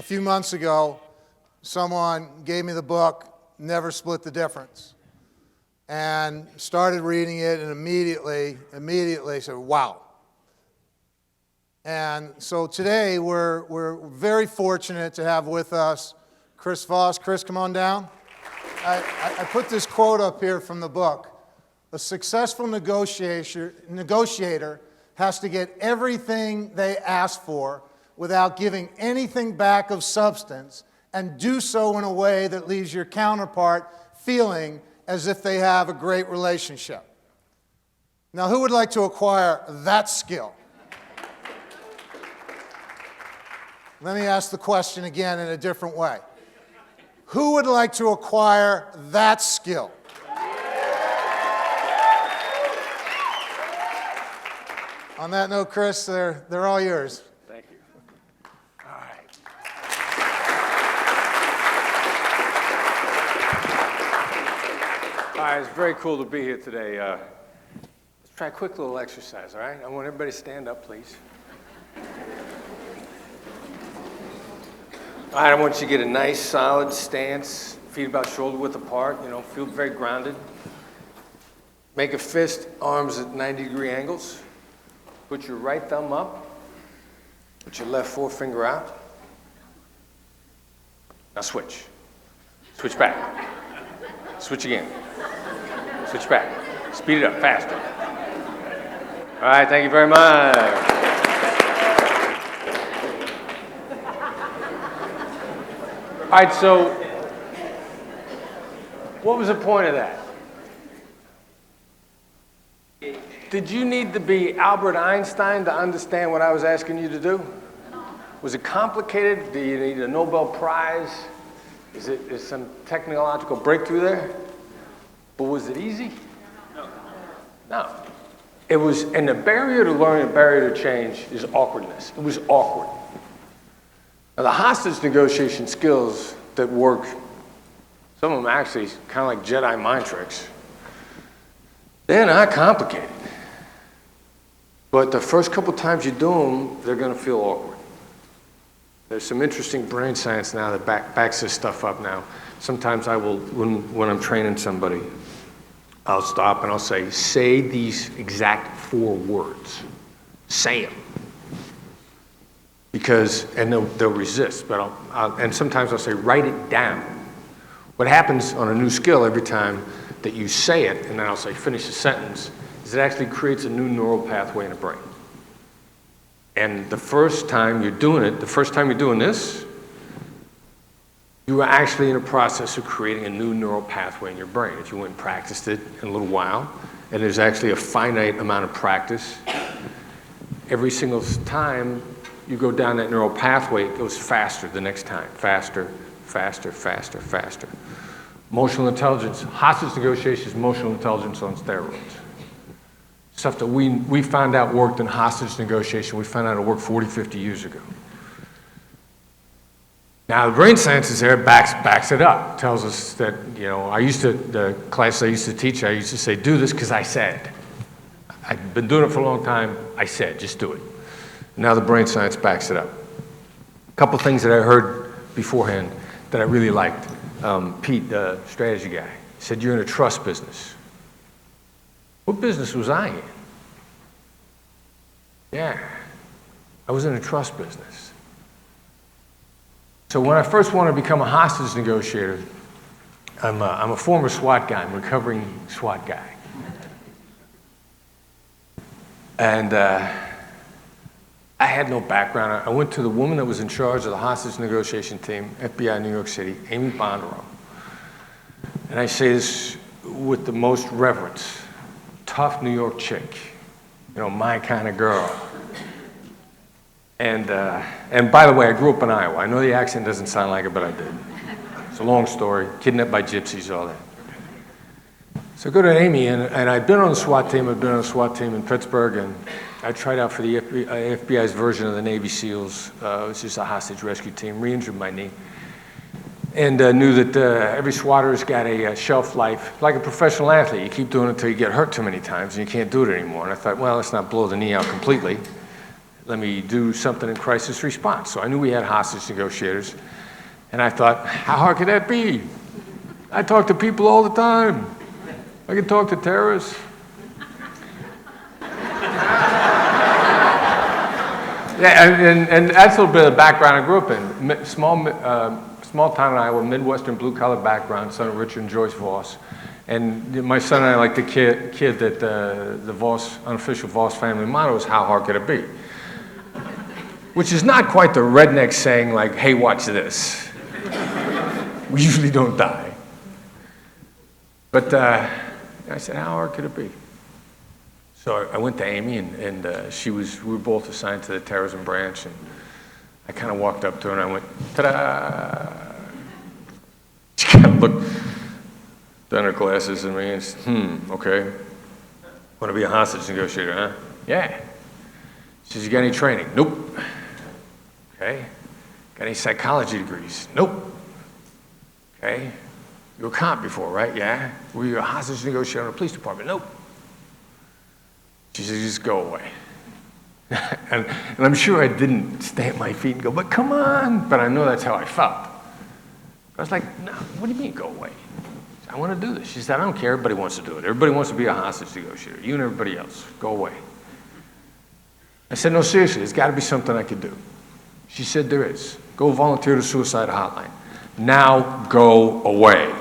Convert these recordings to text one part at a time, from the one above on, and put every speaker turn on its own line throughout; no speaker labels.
few months ago, someone gave me the book, Never Split the Difference, and started reading it and immediately said, wow. And so today we're very fortunate to have with us Chris Voss. Chris, come on down. I put this quote up here from the book. A successful negotiator has to get everything they ask for without giving anything back of substance, and do so in a way that leaves your counterpart feeling as if they have a great relationship. Now, who would like to acquire that skill? Let me ask the question again in a different way. Who would like to acquire that skill? On that note, Chris, they're all yours.
Thank you. All right. All right, it's very cool to be here today. Let's try a quick little exercise, all right? I want everybody to stand up, please. All right, I want you to get a nice, solid stance, feet about shoulder width apart, feel very grounded. Make a fist, arms at 90-degree angles. Put your right thumb up. Put your left forefinger out. Now switch. Switch back. Switch again. Switch back. Speed it up, faster. All right, thank you very much. All right, so what was the point of that? Did you need to be Albert Einstein to understand what I was asking you to do? Was it complicated? Do you need a Nobel Prize? Is some technological breakthrough there? But was it easy? No. It was, and the barrier to learning, the barrier to change is awkwardness. It was awkward. Now, the hostage negotiation skills that work, some of them actually kind of like Jedi mind tricks, they're not complicated. But the first couple times you do them, they're going to feel awkward. There's some interesting brain science now that backs this stuff up now. Sometimes I will, when I'm training somebody, I'll stop and I'll say these exact 4 words. Say them. And they'll resist, but and sometimes I'll say, write it down. What happens on a new skill every time that you say it, and then I'll say, finish the sentence, is it actually creates a new neural pathway in the brain. And the first time you're doing it, the first time you're doing this, you are actually in a process of creating a new neural pathway in your brain. If you went and practiced it in a little while, and there's actually a finite amount of practice, every single time you go down that neural pathway, it goes faster the next time. Faster, faster, faster, faster. Emotional intelligence, hostage negotiation is emotional intelligence on steroids. Stuff that we found out worked in hostage negotiation, we found out it worked 40, 50 years ago. Now the brain science is there, backs it up, tells us that, the class I used to teach, I used to say, do this because I said. I've been doing it for a long time, I said, just do it. Now the brain science backs it up. A couple things that I heard beforehand that I really liked. Pete, the strategy guy, said, you're in a trust business. What business was I in? Yeah, I was in a trust business. So when I first wanted to become a hostage negotiator, I'm a former SWAT guy, I'm a recovering SWAT guy. And I had no background. I went to the woman that was in charge of the hostage negotiation team, FBI New York City, Amy Bondurant. And I say this with the most reverence. Tough New York chick, my kind of girl. And by the way, I grew up in Iowa. I know the accent doesn't sound like it, but I did. It's a long story, kidnapped by gypsies, all that. So I go to Amy, and I'd been on the SWAT team. I'd been on a SWAT team in Pittsburgh, and I tried out for the FBI's version of the Navy SEALs. It was just a hostage rescue team, re-injured my knee. And knew that every swatter's got a shelf life, like a professional athlete. You keep doing it until you get hurt too many times, and you can't do it anymore. And I thought, well, let's not blow the knee out completely. let me do something in crisis response. So I knew we had hostage negotiators. And I thought, how hard could that be? I talk to people all the time. I can talk to terrorists. Yeah, and that's a little bit of the background I grew up in. Small town in Iowa, Midwestern blue-collar background, son of Richard and Joyce Voss. And my son and I like the kid that the Voss, unofficial Voss family motto is, how hard could it be? Which is not quite the redneck saying like, hey, watch this. We usually don't die. But I said, how hard could it be? So I went to Amy, and we were both assigned to the terrorism branch, and I kind of walked up to her and I went, ta-da! She kind of looked down her glasses at me and said, okay. Want to be a hostage negotiator, huh? Yeah. She says, you got any training? Nope. Okay. Got any psychology degrees? Nope. Okay. You were a cop before, right? Yeah. Were you a hostage negotiator in the police department? Nope. She says, just go away. and I'm sure I didn't stamp my feet and go, but come on. But I know that's how I felt. I was like, no, what do you mean go away? I want to do this. She said, I don't care. Everybody wants to do it. Everybody wants to be a hostage negotiator. You and everybody else. Go away. I said, no, seriously, there's got to be something I could do. She said, there is. Go volunteer to suicide hotline. Now go away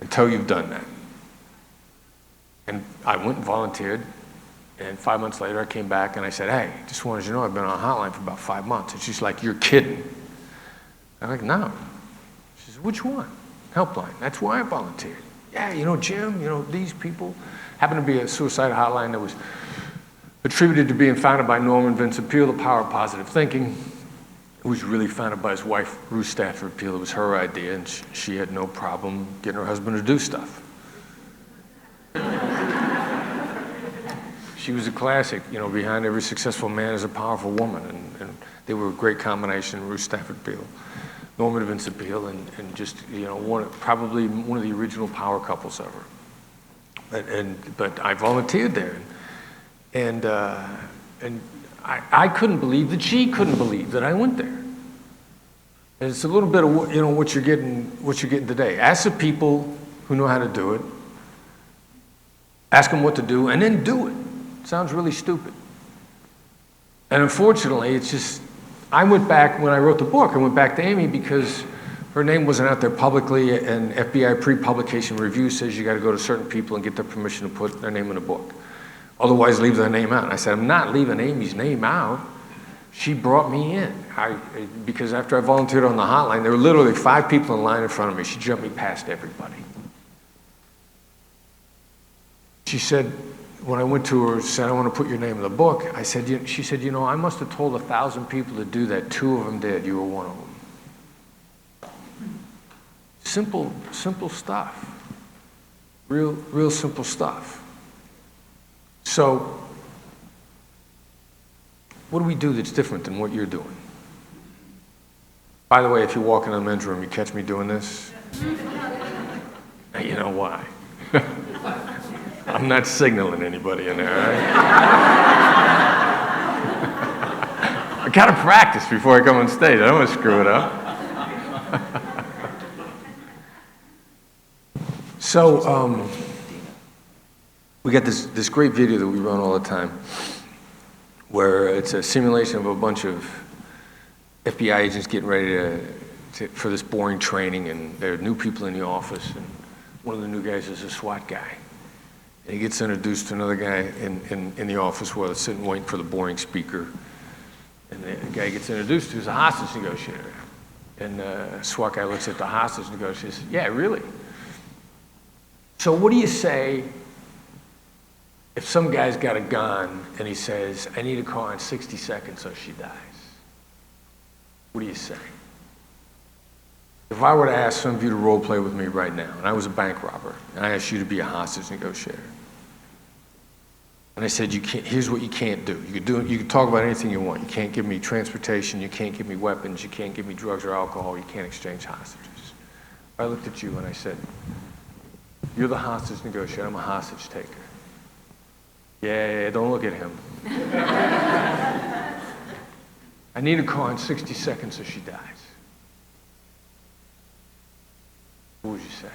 until you've done that. And I went and volunteered. And 5 months later, I came back and I said, hey, just wanted you to know I've been on a hotline for about 5 months. And she's like, you're kidding. I'm like, no. She says, which one? Helpline. That's why I volunteered. Yeah, you know, Jim, you know, these people. Happened to be a suicide hotline that was attributed to being founded by Norman Vincent Peale, The Power of Positive Thinking. It was really founded by his wife, Ruth Stafford Peale. It was her idea, and she had no problem getting her husband to do stuff. She was a classic, you know, behind every successful man is a powerful woman, and they were a great combination, Ruth Stafford Peale, Norman Vincent Peale, and just, you know, probably one of the original power couples ever. But I volunteered there, and I couldn't believe that she couldn't believe that I went there. And it's a little bit of, you know, what you're getting today. Ask the people who know how to do it. Ask them what to do, and then do it. Sounds really stupid. And unfortunately, it's just, I went back, when I wrote the book, I went back to Amy because her name wasn't out there publicly, and FBI pre-publication review says you got to go to certain people and get their permission to put their name in the book. Otherwise, leave their name out. And I said, I'm not leaving Amy's name out. She brought me in. Because after I volunteered on the hotline, there were literally 5 people in line in front of me. She jumped me past everybody. She said, when I went to her, said, I want to put your name in the book. I said, she said, you know, I must have told 1,000 people to do that. 2 of them did. You were one of them. Simple stuff. Real simple stuff. So, what do we do that's different than what you're doing? By the way, if you walk in the men's room, you catch me doing this, now you know why. I'm not signaling anybody in there, right? I gotta practice before I come on stage. I don't want to screw it up. So, we got this great video that we run all the time, where it's a simulation of a bunch of FBI agents getting ready for this boring training, and there are new people in the office, and one of the new guys is a SWAT guy. And he gets introduced to another guy in the office while they're sitting waiting for the boring speaker. And the guy gets introduced to is a hostage negotiator. And the SWAT guy looks at the hostage negotiator and says, yeah, really? So what do you say if some guy's got a gun and he says, I need a call in 60 seconds or she dies? What do you say? If I were to ask some of you to role play with me right now, and I was a bank robber, and I asked you to be a hostage negotiator, and I said, here's what you can't do. You can talk about anything you want. You can't give me transportation, you can't give me weapons, you can't give me drugs or alcohol, you can't exchange hostages. I looked at you and I said, you're the hostage negotiator, I'm a hostage taker. Yeah, don't look at him. I need a car in 60 seconds or she dies. What would you say?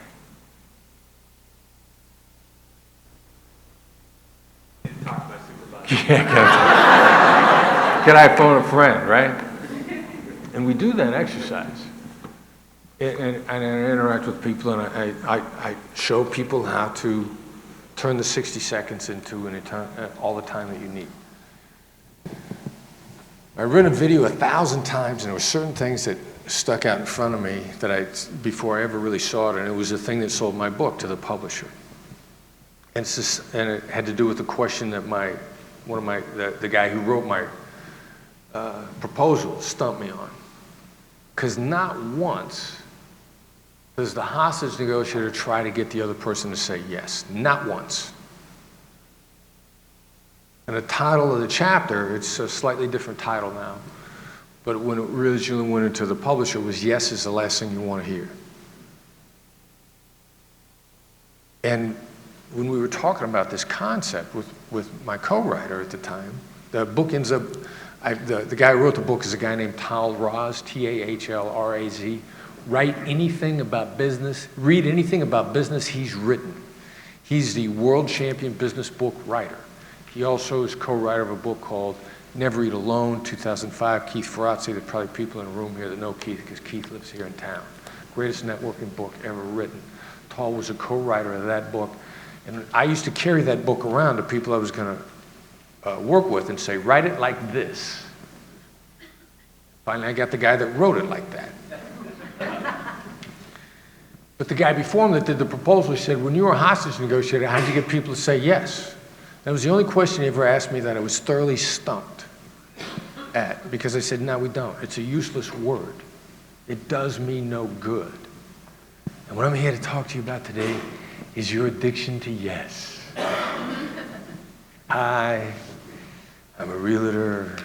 Can I phone a friend, right? And we do that exercise. And I interact with people, and I show people how to turn the 60 seconds into all the time that you need. I read a video 1,000 times, and there were certain things that stuck out in front of me that before I ever really saw it, and it was the thing that sold my book to the publisher. And it had to do with the question that the guy who wrote my proposal stumped me on. Because not once does the hostage negotiator try to get the other person to say yes. Not once. And the title of the chapter, it's a slightly different title now, but when it originally went into the publisher was yes is the last thing you want to hear. And when we were talking about this concept with my co-writer at the time, the book ends up, the guy who wrote the book is a guy named Tal Raz, T-A-H-L-R-A-Z. Write anything about business, read anything about business he's written. He's the world champion business book writer. He also is co-writer of a book called Never Eat Alone, 2005. Keith Ferrazzi, there's probably people in the room here that know Keith because Keith lives here in town. Greatest networking book ever written. Tal was a co-writer of that book. And I used to carry that book around to people I was going to work with and say, write it like this. Finally, I got the guy that wrote it like that. But the guy before him that did the proposal, he said, when you were a hostage negotiator, how'd you get people to say yes? That was the only question he ever asked me that I was thoroughly stumped at, because I said, no, we don't. It's a useless word. It does me no good. And what I'm here to talk to you about today is your addiction to yes. Hi, I'm a realtor.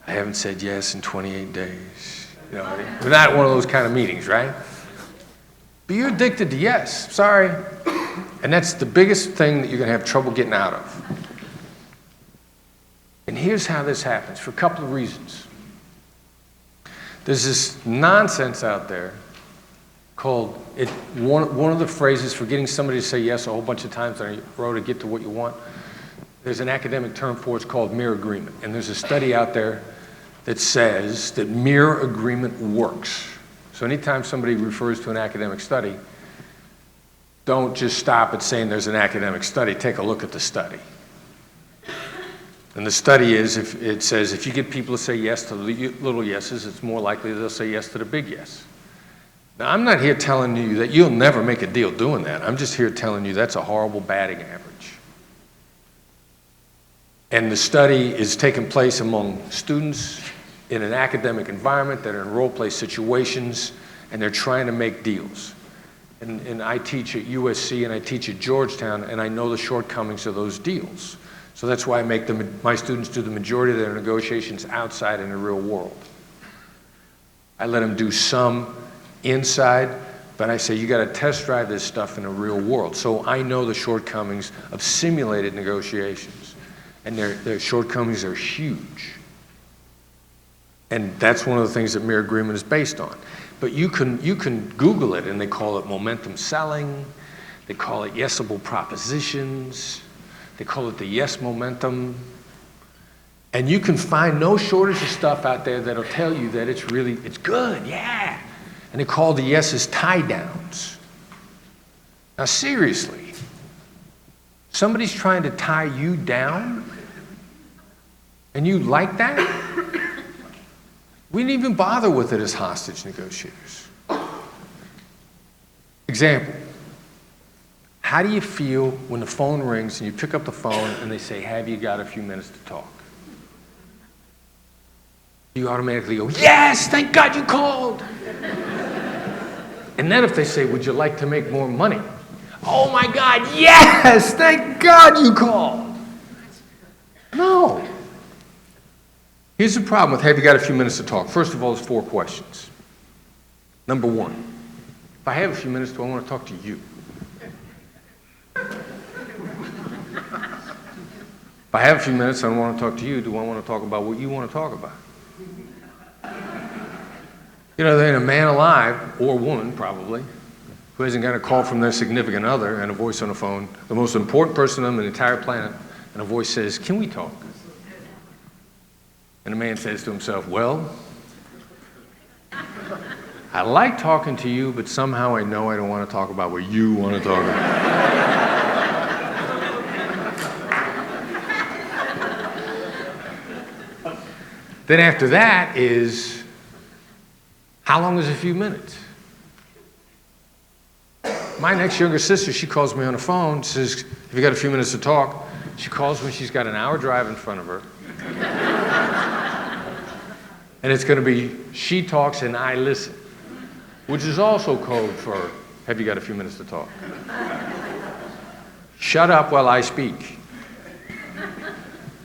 I haven't said yes in 28 days. You know, we're not one of those kind of meetings, right? But you're addicted to yes. Sorry. And that's the biggest thing that you're going to have trouble getting out of. And here's how this happens, for a couple of reasons. There's this nonsense out there called, one of the phrases for getting somebody to say yes a whole bunch of times on a road to get to what you want, there's an academic term for it, it's called mere agreement. And there's a study out there that says that mere agreement works. So anytime somebody refers to an academic study, don't just stop at saying there's an academic study, take a look at the study. And the study is, it says if you get people to say yes to the little yeses, it's more likely they'll say yes to the big yes. Now, I'm not here telling you that you'll never make a deal doing that. I'm just here telling you that's a horrible batting average. And the study is taking place among students in an academic environment that are in role-play situations, and they're trying to make deals. And I teach at USC and I teach at Georgetown, and I know the shortcomings of those deals. So that's why I make my students do the majority of their negotiations outside in the real world. I let them do some inside, but I say you got to test drive this stuff in the real world. So I know the shortcomings of simulated negotiations, and their shortcomings are huge. And that's one of the things that mere agreement is based on. But you can Google it, and they call it momentum selling. They call it yesable propositions. They call it the yes momentum. And you can find no shortage of stuff out there that'll tell you that it's good, yeah. And they call the yeses tie downs. Now seriously, somebody's trying to tie you down, and you like that? We didn't even bother with it as hostage negotiators. Example, how do you feel when the phone rings and you pick up the phone and they say, have you got a few minutes to talk? You automatically go, yes, thank God you called. And then if they say, would you like to make more money? Oh my God, yes, thank God you called. No. Here's the problem with have you got a few minutes to talk. First of all, there's 4 questions. Number 1, if I have a few minutes, do I want to talk to you? If I have a few minutes, I don't want to talk to you. Do I want to talk about what you want to talk about? You know, there ain't a man alive, or woman probably, who hasn't got a call from their significant other and a voice on the phone, the most important person on the entire planet, and a voice says, "Can we talk?" And the man says to himself, "Well, I like talking to you, but somehow I know I don't want to talk about what you want to talk about." Then after that is, how long is a few minutes? My next younger sister, she calls me on the phone, says, "Have you got a few minutes to talk?" She calls when she's got an hour drive in front of her. And it's going to be, she talks and I listen, which is also code for, "Have you got a few minutes to talk?" Shut up while I speak.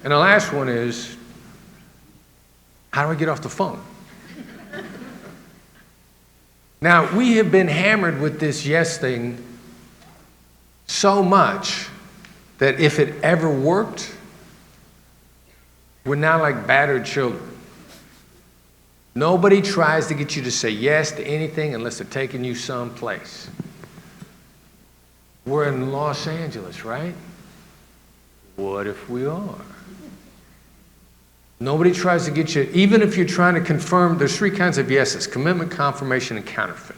And the last one is, how do I get off the phone? Now, we have been hammered with this yes thing so much that if it ever worked, we're now like battered children. Nobody tries to get you to say yes to anything unless they're taking you someplace. We're in Los Angeles, right? What if we are? Nobody tries to get you, even if you're trying to confirm, there's three kinds of yeses: commitment, confirmation, and counterfeit.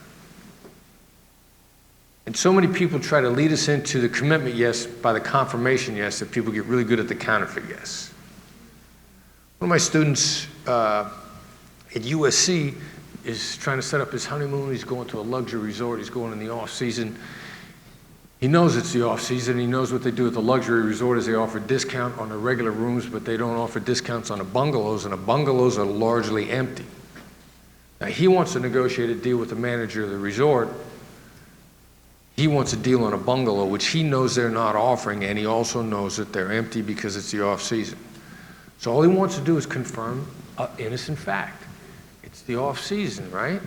And so many people try to lead us into the commitment yes by the confirmation yes that people get really good at the counterfeit yes. One of my students at USC is trying to set up his honeymoon. He's going to a luxury resort. He's going in the off season. He knows it's the off season. He knows what they do at the luxury resort is they offer discount on the regular rooms, but they don't offer discounts on the bungalows, and the bungalows are largely empty. Now, he wants to negotiate a deal with the manager of the resort. He wants a deal on a bungalow, which he knows they're not offering, and he also knows that they're empty because it's the off season. So all he wants to do is confirm an innocent fact. It's the off season, right?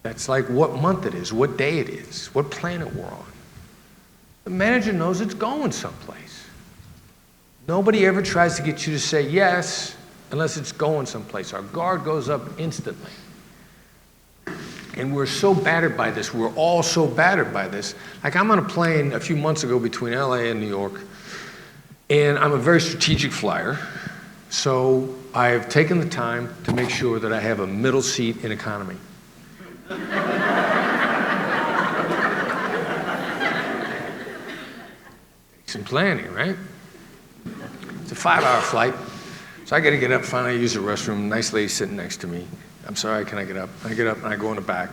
That's like what month it is, what day it is, what planet we're on. The manager knows it's going someplace. Nobody ever tries to get you to say yes unless it's going someplace. Our guard goes up instantly. And we're so battered by this. We're all so battered by this. Like, I'm on a plane a few months ago between LA and New York, and I'm a very strategic flyer. So I've taken the time to make sure that I have a middle seat in economy. Some planning, right? It's a 5-hour flight, so I got to get up, finally use the restroom. Nice lady sitting next to me. "I'm sorry, can I get up?" I get up and I go in the back.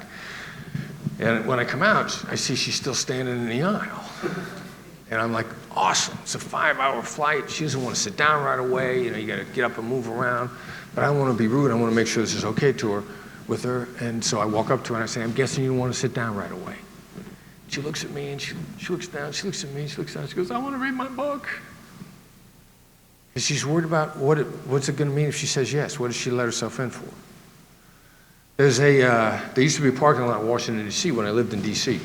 And when I come out, I see she's still standing in the aisle. And I'm like, awesome, it's a 5-hour flight. She doesn't want to sit down right away. You know, you got to get up and move around. But I don't want to be rude. I want to make sure this is okay with her. And so I walk up to her and I say, "I'm guessing you don't want to sit down right away." She looks at me and she looks down. She looks at me and she looks down. She goes, "I want to read my book." And she's worried about what's it going to mean if she says yes. What does she let herself in for? There used to be a parking lot in Washington, D.C. when I lived in D.C.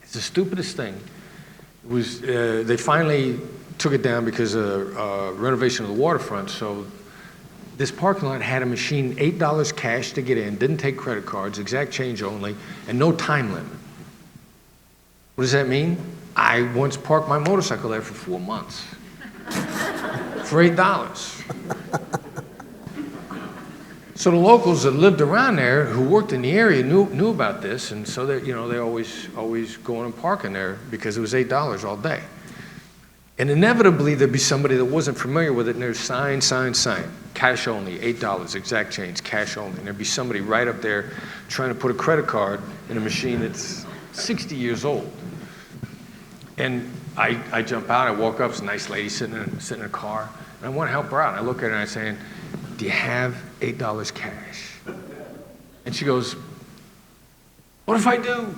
It's the stupidest thing. It was, they finally took it down because of renovation of the waterfront. So this parking lot had a machine, $8 cash to get in, didn't take credit cards, exact change only, and no time limit. What does that mean? I once parked my motorcycle there for 4 months for $8. So the locals that lived around there who worked in the area knew about this, and so they always going and parking there because it was $8 all day. And inevitably there'd be somebody that wasn't familiar with it, and there's sign, cash only, $8, exact change, cash only. And there'd be somebody right up there trying to put a credit card in a machine that's 60 years old. And I jump out, I walk up, it's a nice lady sitting in a car, and I want to help her out. I look at her and I'm saying, "Do you have $8 cash?" And she goes, "What if I do?"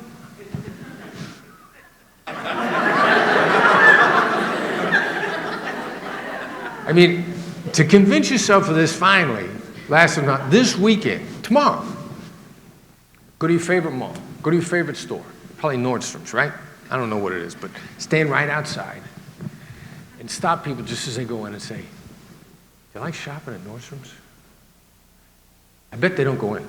I mean, to convince yourself of this finally, last not this weekend, tomorrow, go to your favorite mall, go to your favorite store, probably Nordstrom's, right? I don't know what it is, but stand right outside and stop people just as they go in and say, "Do you like shopping at Nordstrom's?" I bet they don't go in.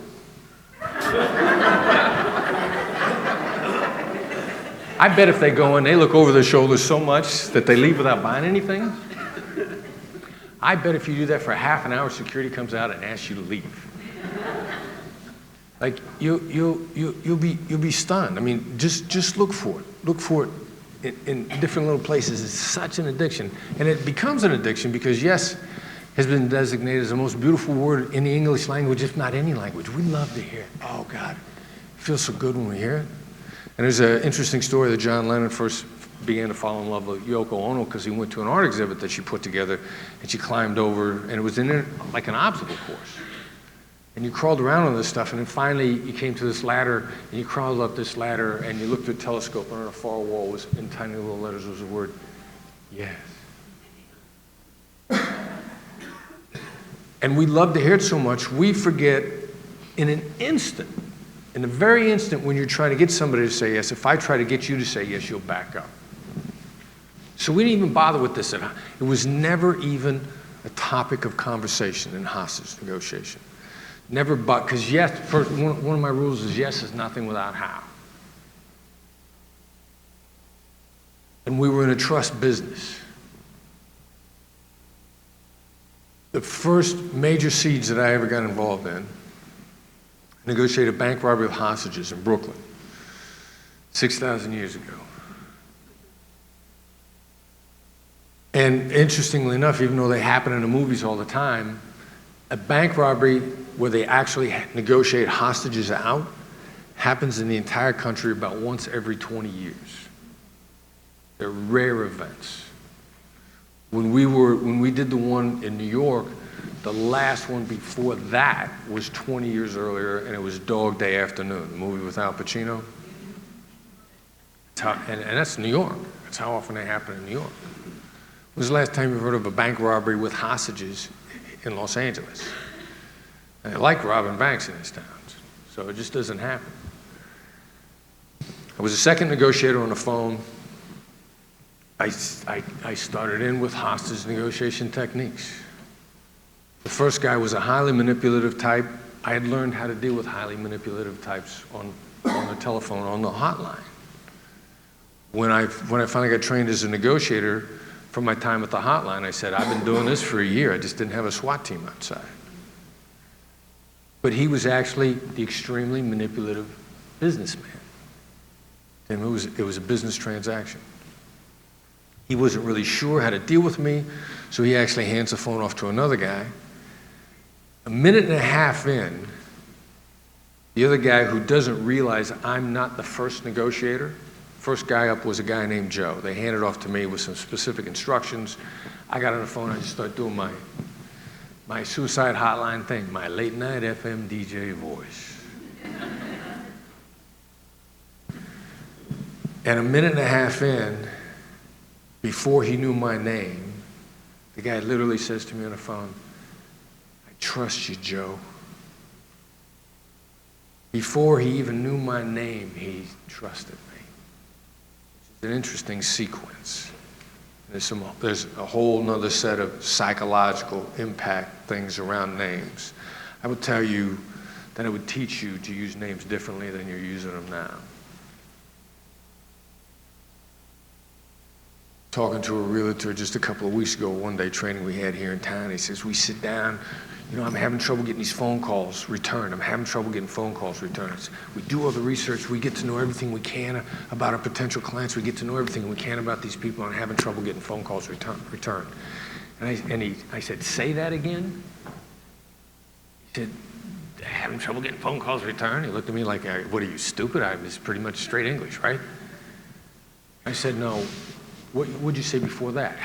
I bet if they go in, they look over their shoulders so much that they leave without buying anything. I bet if you do that for half an hour, security comes out and asks you to leave. Like you'll be stunned. I mean, just look for it. Look for it in different little places. It's such an addiction, and it becomes an addiction because yes, has been designated as the most beautiful word in the English language, if not any language. We love to hear it. Oh God, it feels so good when we hear it. And there's an interesting story that John Lennon first began to fall in love with Yoko Ono because he went to an art exhibit that she put together, and she climbed over, and it was in there like an obstacle course. And you crawled around on this stuff, and then finally you came to this ladder, and you crawled up this ladder, and you looked through a telescope, and on the far wall was, in tiny little letters, was the word, yes. And we love to hear it so much, we forget in an instant, in the very instant when you're trying to get somebody to say yes, if I try to get you to say yes, you'll back up. So we didn't even bother with this. It was never even a topic of conversation in hostage negotiation. Never but, because yes, first, one of my rules is yes is nothing without how. And we were in a trust business. The first major siege that I ever got involved in, negotiated a bank robbery with hostages in Brooklyn, 6,000 years ago. And interestingly enough, even though they happen in the movies all the time, a bank robbery where they actually negotiate hostages out happens in the entire country about once every 20 years. They're rare events. When we did the one in New York, the last one before that was 20 years earlier, and it was Dog Day Afternoon, the movie with Al Pacino. And that's New York. That's how often they happen in New York. When was the last time you heard of a bank robbery with hostages in Los Angeles? And they like robbing banks in these towns, so it just doesn't happen. I was a second negotiator on the phone. I started in with hostage negotiation techniques. The first guy was a highly manipulative type. I had learned how to deal with highly manipulative types on the telephone, on the hotline. When I finally got trained as a negotiator from my time at the hotline, I said, I've been doing this for a year. I just didn't have a SWAT team outside. But he was actually the extremely manipulative businessman. And it was a business transaction. He wasn't really sure how to deal with me, so he actually hands the phone off to another guy. A minute and a half in, the other guy, who doesn't realize I'm not the first negotiator, first guy up was a guy named Joe. They handed it off to me with some specific instructions. I got on the phone, I just started doing my suicide hotline thing, my late night FM DJ voice. And a minute and a half in, before he knew my name, the guy literally says to me on the phone, I trust you, Joe. Before he even knew my name, he trusted me. It's an interesting sequence. There's a whole nother set of psychological impact things around names. I would tell you that it would teach you to use names differently than you're using them now. Talking to a realtor just a couple of weeks ago, one day training we had here in town, he says, we sit down, I'm having trouble getting these phone calls returned. I'm having trouble getting phone calls returned. We do all the research, we get to know everything we can about our potential clients, we get to know everything we can about these people, and I'm having trouble getting phone calls returned. And I said, say that again? He said, having trouble getting phone calls returned? He looked at me like, what are you, stupid? It's pretty much straight English, right? I said, no. What'd you say before that?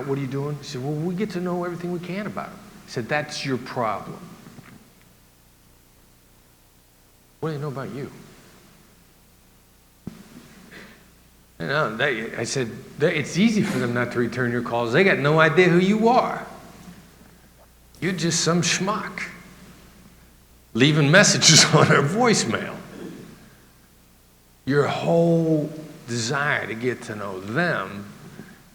What are you doing? He said, well, we get to know everything we can about them. I said, that's your problem. What do they know about you? I said, it's easy for them not to return your calls. They got no idea who you are. You're just some schmuck leaving messages on their voicemail. Your whole desire to get to know them,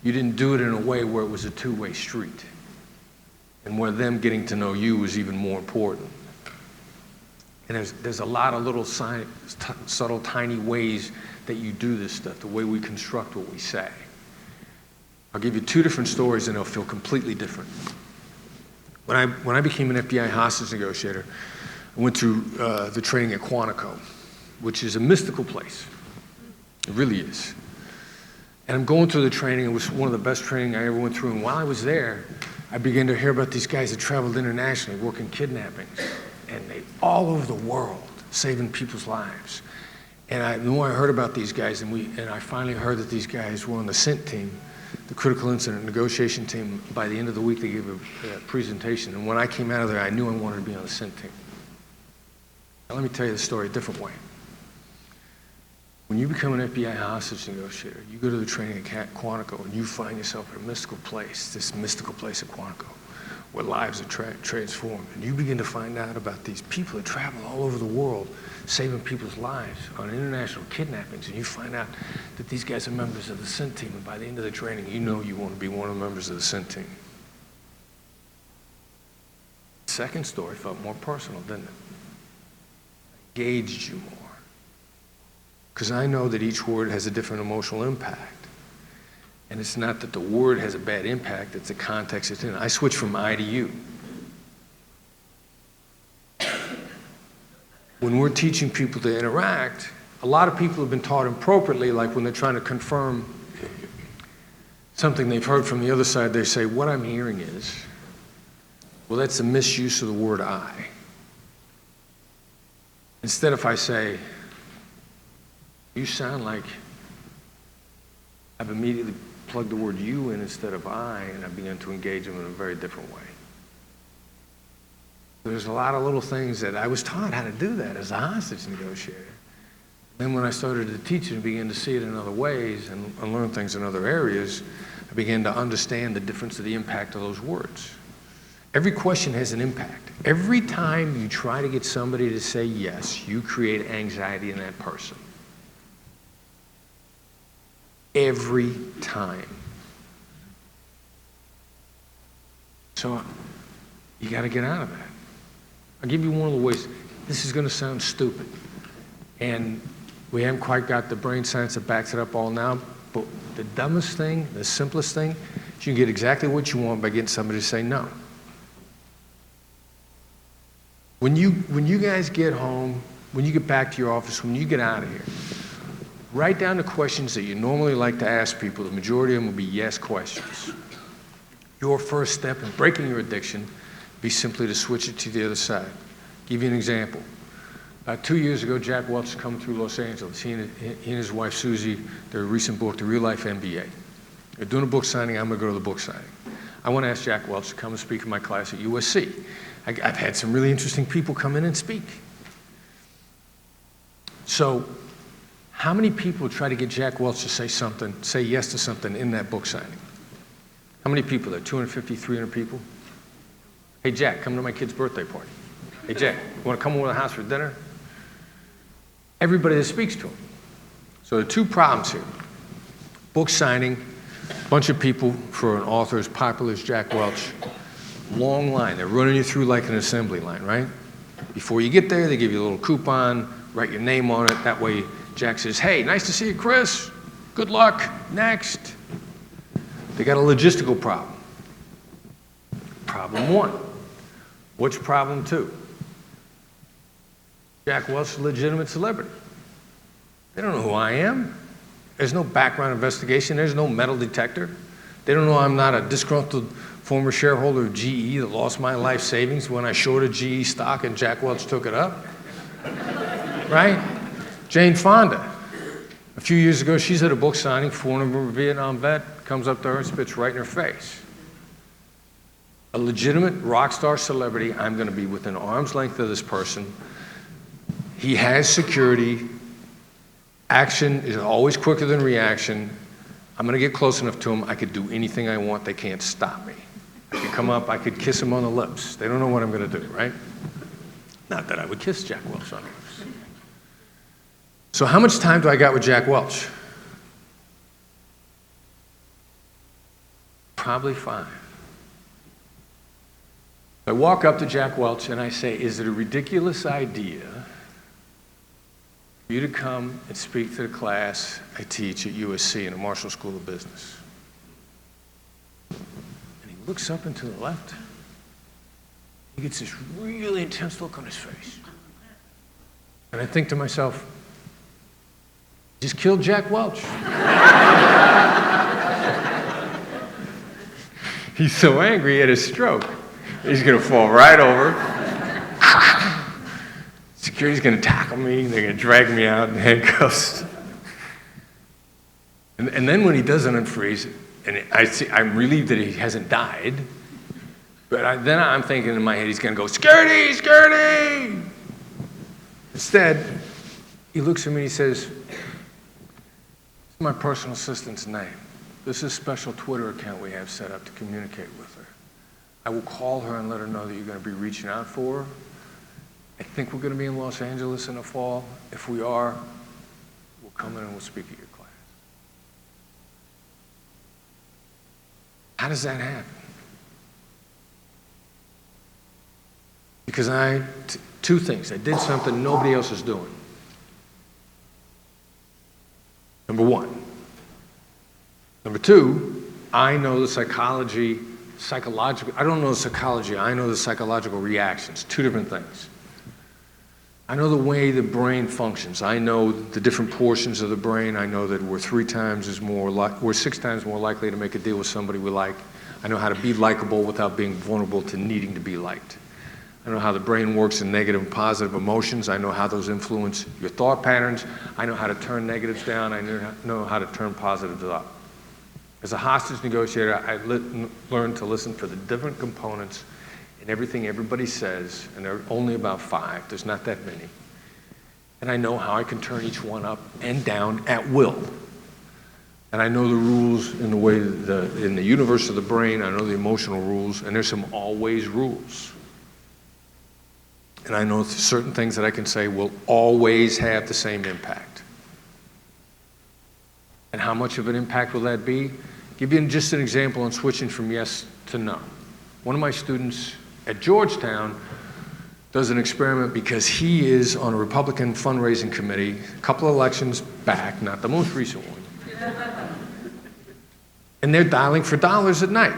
you didn't do it in a way where it was a two-way street, and where them getting to know you was even more important. And there's a lot of little subtle, tiny ways that you do this stuff, the way we construct what we say. I'll give you two different stories and they'll feel completely different. When I became an FBI hostage negotiator, I went through the training at Quantico, which is a mystical place. It really is. And I'm going through the training. It was one of the best training I ever went through. And while I was there, I began to hear about these guys that traveled internationally, working kidnappings, and they all over the world, saving people's lives. And the more I heard about these guys, and I finally heard that these guys were on the CINT team, the critical incident negotiation team. By the end of the week, they gave a presentation. And when I came out of there, I knew I wanted to be on the CINT team. Now, let me tell you the story a different way. When you become an FBI hostage negotiator, you go to the training at Quantico and you find yourself in a mystical place, this mystical place at Quantico, where lives are transformed. And you begin to find out about these people that travel all over the world, saving people's lives on international kidnappings. And you find out that these guys are members of the CINT team. And by the end of the training, you know you want to be one of the members of the CINT team. The second story felt more personal, didn't it? Engaged you more. Because I know that each word has a different emotional impact. And it's not that the word has a bad impact, it's the context it's in. I switch from I to you. When we're teaching people to interact, a lot of people have been taught appropriately, like when they're trying to confirm something they've heard from the other side, they say, what I'm hearing is, well, that's a misuse of the word I. Instead, if I say, you sound like, I've immediately plugged the word you in instead of I, and I began to engage them in a very different way. There's a lot of little things that I was taught how to do that as a hostage negotiator. Then when I started to teach it and began to see it in other ways and learn things in other areas, I began to understand the difference of the impact of those words. Every question has an impact. Every time you try to get somebody to say yes, you create anxiety in that person. Every time. So you got to get out of that. I'll give you one of the ways. This is going to sound stupid. And we haven't quite got the brain science that backs it up all now. But the dumbest thing, the simplest thing, is you can get exactly what you want by getting somebody to say no. When you guys get home, when you get back to your office, when you get out of here, write down the questions that you normally like to ask people. The majority of them will be yes questions. Your first step in breaking your addiction would be simply to switch it to the other side. Give you an example. 2 years ago, Jack Welch come through Los Angeles. He and his wife, Susie, their recent book, The Real Life MBA. They're doing a book signing. I'm going to go to the book signing. I want to ask Jack Welch to come and speak in my class at USC. I've had some really interesting people come in and speak. So, how many people try to get Jack Welch to say yes to something in that book signing? How many people there? 250, 300 people? Hey, Jack, come to my kid's birthday party. Hey, Jack, you want to come over to the house for dinner? Everybody that speaks to him. So there are two problems here. Book signing, a bunch of people for an author as popular as Jack Welch. Long line. They're running you through like an assembly line, right? Before you get there, they give you a little coupon, write your name on it. That way, Jack says, hey, nice to see you, Chris. Good luck. Next. They got a logistical problem. Problem one. What's problem two? Jack Welch is a legitimate celebrity. They don't know who I am. There's no background investigation. There's no metal detector. They don't know I'm not a disgruntled former shareholder of GE that lost my life savings when I shorted GE stock and Jack Welch took it up. Right? Jane Fonda. A few years ago, she's at a book signing. Former Vietnam vet comes up to her and spits right in her face. A legitimate rock star celebrity, I'm going to be within arm's length of this person. He has security. Action is always quicker than reaction. I'm going to get close enough to him. I could do anything I want. They can't stop me. I could come up. I could kiss him on the lips. They don't know what I'm going to do, right? Not that I would kiss Jack Welch on the lips. So how much time do I got with Jack Welch? Probably 5. I walk up to Jack Welch and I say, is it a ridiculous idea for you to come and speak to the class I teach at USC in the Marshall School of Business? And he looks up and to the left. He gets this really intense look on his face. And I think to myself, just killed Jack Welch. He's so angry he had a stroke. He's gonna fall right over. Security's gonna tackle me, they're gonna drag me out in handcuffs. And then when he doesn't unfreeze, and I'm relieved that he hasn't died, but then I'm thinking in my head, he's gonna go, security, security! Instead, he looks at me and he says, "This is my personal assistant's name. This is a special Twitter account we have set up to communicate with her. I will call her and let her know that you're going to be reaching out for her. I think we're going to be in Los Angeles in the fall. If we are, we'll come in and we'll speak at your class." How does that happen? Because two things. I did something nobody else is doing. Number one. Number two, I know the psychological, I don't know the psychology, I know the psychological reactions, two different things. I know the way the brain functions. I know the different portions of the brain. I know that we're 6 times more likely to make a deal with somebody we like. I know how to be likable without being vulnerable to needing to be liked. I know how the brain works in negative and positive emotions. I know how those influence your thought patterns. I know how to turn negatives down. I know how to turn positives up. As a hostage negotiator, I learned to listen for the different components in everything everybody says, and there are only about 5. There's not that many. And I know how I can turn each one up and down at will. And I know the rules in the way in the universe of the brain. I know the emotional rules, and there's some always rules. And I know certain things that I can say will always have the same impact. And how much of an impact will that be? Give you just an example on switching from yes to no. One of my students at Georgetown does an experiment because he is on a Republican fundraising committee a couple of elections back, not the most recent one. And they're dialing for dollars at night.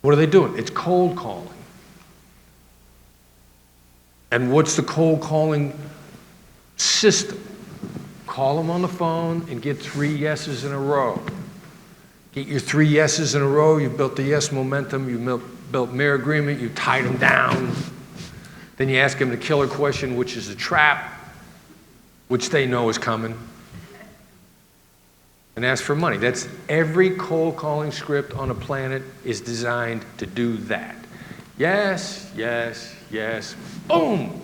What are they doing? It's cold calling. And what's the cold calling system? Call them on the phone and get 3 yeses in a row. Get your 3 yeses in a row, you've built the yes momentum, you've built mere agreement, you tied them down. Then you ask them the killer question, which is a trap, which they know is coming. And ask for money. That's every cold calling script on the planet is designed to do that. Yes, yes, yes, boom!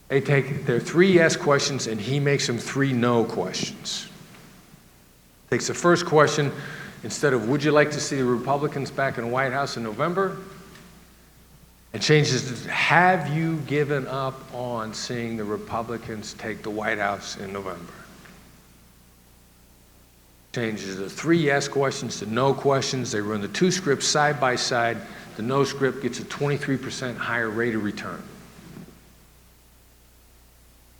They take their 3 yes questions and he makes them 3 no questions. Takes the first question, instead of would you like to see the Republicans back in the White House in November? And changes it to have you given up on seeing the Republicans take the White House in November? Changes the 3 yes questions to no questions. They run the 2 scripts side by side. The no script gets a 23% higher rate of return.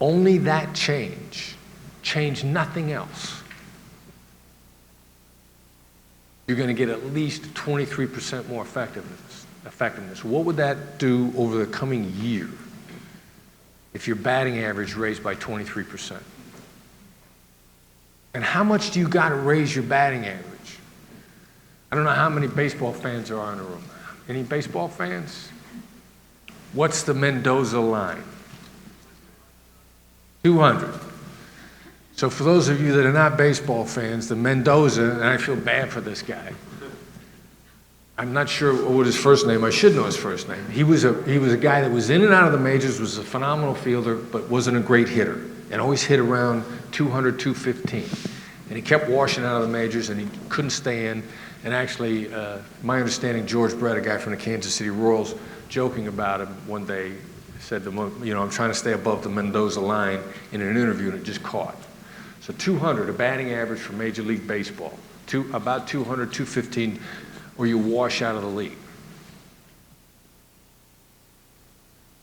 Only that change nothing else. You're going to get at least 23% more effectiveness. What would that do over the coming year if your batting average raised by 23%? And how much do you got to raise your batting average? I don't know how many baseball fans there are in the room. Any baseball fans? What's the Mendoza line? 200. So for those of you that are not baseball fans, the Mendoza, and I feel bad for this guy. I'm not sure what his first name. I should know his first name. He was a guy that was in and out of the majors, was a phenomenal fielder, but wasn't a great hitter, and always hit around 200, 215. And he kept washing out of the majors, and he couldn't stay in. And actually, my understanding, George Brett, a guy from the Kansas City Royals, joking about him one day, said, I'm trying to stay above the Mendoza line in an interview, and it just caught. So 200, a batting average for Major League Baseball. About 200, 215, or you wash out of the league.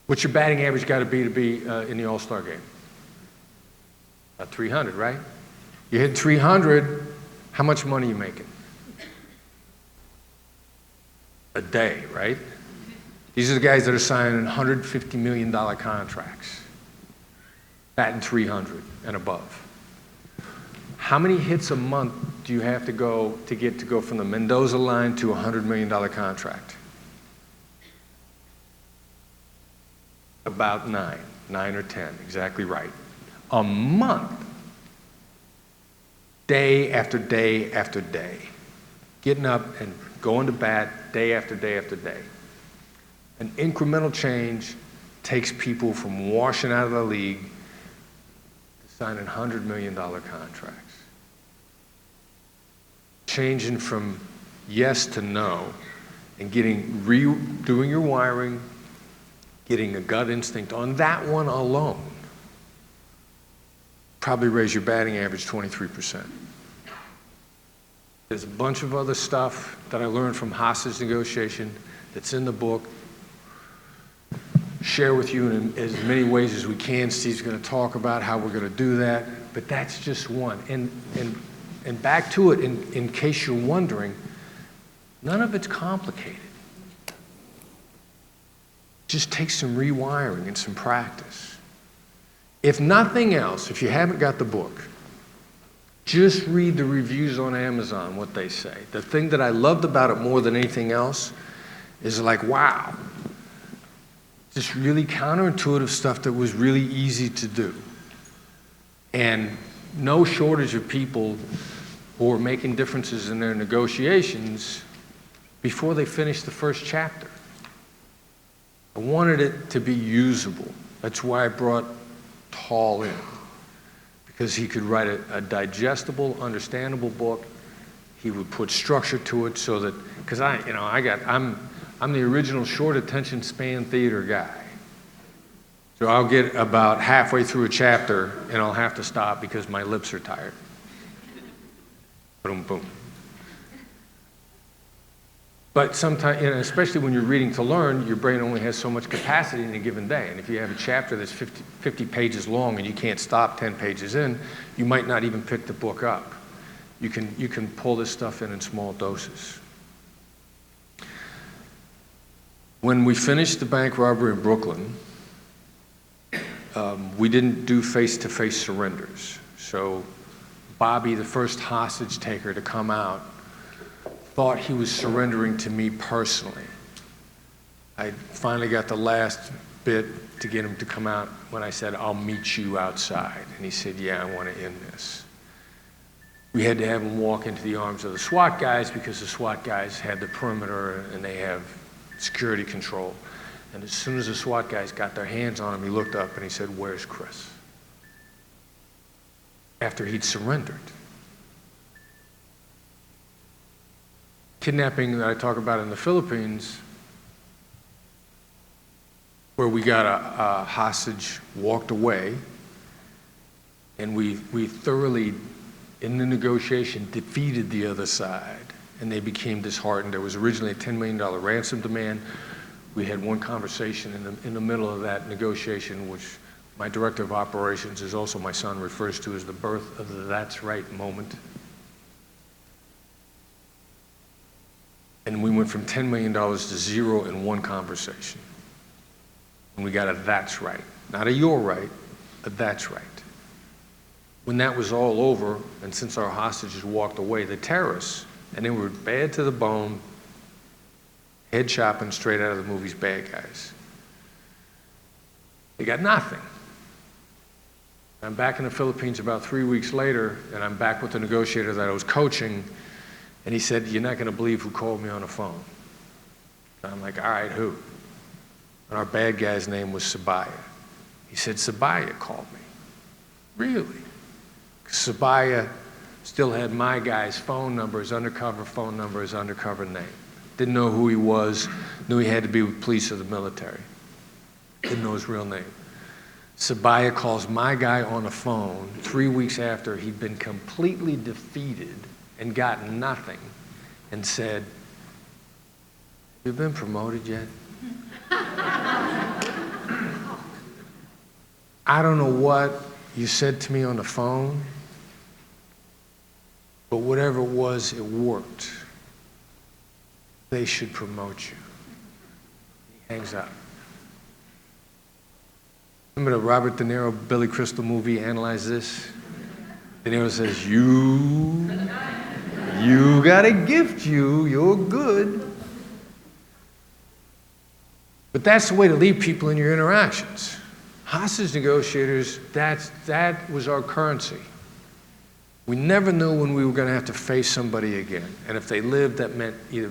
What's your batting average got to be in the All-Star game? About 300, right? You hit 300, how much money are you making? A day, right? These are the guys that are signing $150 million contracts, batting 300 and above. How many hits a month do you have to go from the Mendoza line to a $100 million contract? About 9 or 10, exactly right. A month, day after day after day, getting up and going to bat day after day after day. An incremental change takes people from washing out of the league to signing $100 million contracts. Changing from yes to no and doing your wiring, getting a gut instinct on that one alone, probably raise your batting average 23%. There's a bunch of other stuff that I learned from hostage negotiation that's in the book. Share with you in as many ways as we can. Steve's going to talk about how we're going to do that, but that's just one. And back to it, in case you're wondering, none of it's complicated. Just take some rewiring and some practice. If nothing else, if you haven't got the book, just read the reviews on Amazon, what they say. The thing that I loved about it more than anything else is like, wow, just really counterintuitive stuff that was really easy to do. And no shortage of people who are making differences in their negotiations before they finish the first chapter. I wanted it to be usable. That's why I brought Tall in, because he could write a digestible, understandable book. He would put structure to it so that, because I'm the original short attention span theater guy. So I'll get about halfway through a chapter and I'll have to stop because my lips are tired. Boom, boom. But sometimes, especially when you're reading to learn, your brain only has so much capacity in a given day. And if you have a chapter that's 50 pages long and you can't stop 10 pages in, you might not even pick the book up. You can pull this stuff in small doses. When we finished the bank robbery in Brooklyn, we didn't do face-to-face surrenders. So Bobby, the first hostage taker to come out, thought he was surrendering to me personally. I finally got the last bit to get him to come out when I said, I'll meet you outside. And he said, yeah, I want to end this. We had to have him walk into the arms of the SWAT guys because the SWAT guys had the perimeter and they have security control. And as soon as the SWAT guys got their hands on him, he looked up and he said, where's Chris? After he'd surrendered. Kidnapping that I talk about in the Philippines, where we got a hostage walked away, and we thoroughly, in the negotiation, defeated the other side, and they became disheartened. There was originally a $10 million ransom demand. We had one conversation in the middle of that negotiation, which my director of operations, is also my son, refers to as the birth of the that's right moment. And we went from $10 million to zero in one conversation. And we got a that's right. Not a you're right, a that's right. When that was all over, and since our hostages walked away, the terrorists, and they were bad to the bone, head chopping straight out of the movies, bad guys. They got nothing. I'm back in the Philippines about 3 weeks later, and I'm back with the negotiator that I was coaching, and he said, you're not going to believe who called me on the phone. And I'm like, all right, who? And our bad guy's name was Sabaya. He said, Sabaya called me. Really? Sabaya still had my guy's phone number, his undercover phone number, his undercover name. Didn't know who he was, knew he had to be with police or the military. Didn't know his real name. Sabaya calls my guy on the phone 3 weeks after he'd been completely defeated and got nothing, and said, "You been promoted yet?" I don't know what you said to me on the phone, but whatever it was, it worked. They should promote you. He hangs up. Remember the Robert De Niro, Billy Crystal movie, Analyze This? De Niro says, you got a gift, you're good. But that's the way to lead people in your interactions. Hostage negotiators, that was our currency. We never knew when we were going to have to face somebody again. And if they lived, that meant either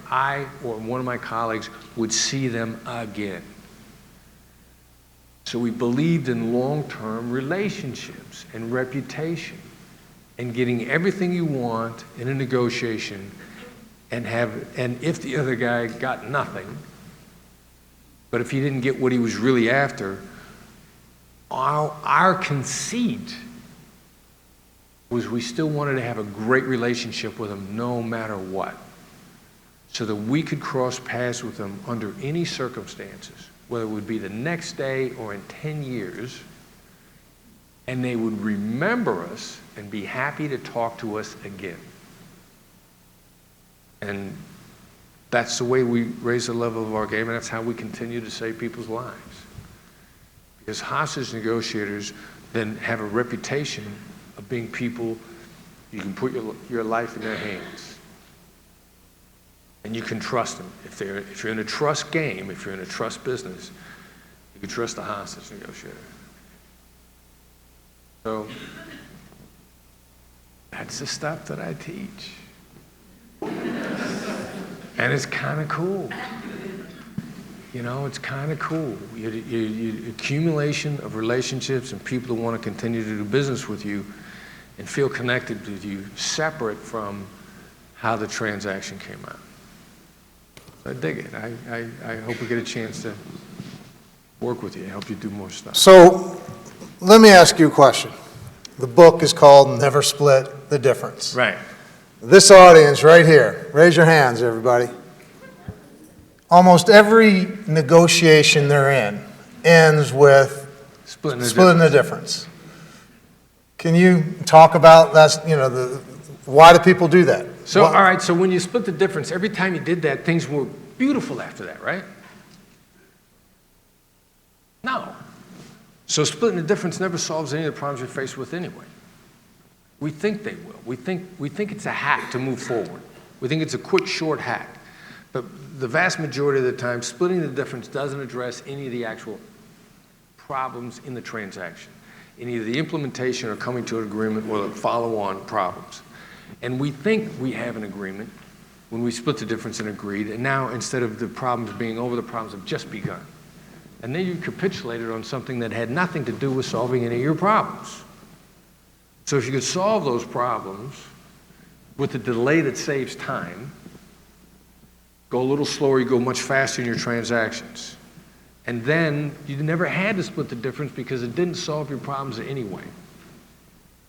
I or one of my colleagues would see them again. So we believed in long-term relationships and reputation and getting everything you want in a negotiation and if the other guy got nothing, but if he didn't get what he was really after, our conceit was we still wanted to have a great relationship with him no matter what, so that we could cross paths with them under any circumstances, whether it would be the next day or in 10 years, and they would remember us and be happy to talk to us again. And that's the way we raise the level of our game, and that's how we continue to save people's lives. Because hostage negotiators then have a reputation of being people you can put your life in their hands. And you can trust them. If you're in a trust game, if you're in a trust business, you can trust the hostage negotiator. So that's the stuff that I teach. And it's kind of cool. You know, it's kind of cool. You accumulation of relationships and people who want to continue to do business with you and feel connected with you, separate from how the transaction came out. So I dig it. I hope we get a chance to work with you. I hope you do more stuff.
So let me ask you a question. The book is called Never Split the Difference.
Right.
This audience right here, raise your hands, everybody. Almost every negotiation they're in ends with splitting the difference. Can you talk about that? You know, why do people do that?
So, all right, so when you split the difference, every time you did that, things were beautiful after that, right? No. So splitting the difference never solves any of the problems you're faced with anyway. We think they will. We think it's a hack to move forward. We think it's a quick, short hack. But the vast majority of the time, splitting the difference doesn't address any of the actual problems in the transaction, in either the implementation or coming to an agreement or the follow-on problems. And we think we have an agreement when we split the difference and agreed, and now instead of the problems being over, the problems have just begun. And then you capitulated on something that had nothing to do with solving any of your problems. So if you could solve those problems with a delay that saves time, go a little slower, you go much faster in your transactions. And then you never had to split the difference because it didn't solve your problems anyway.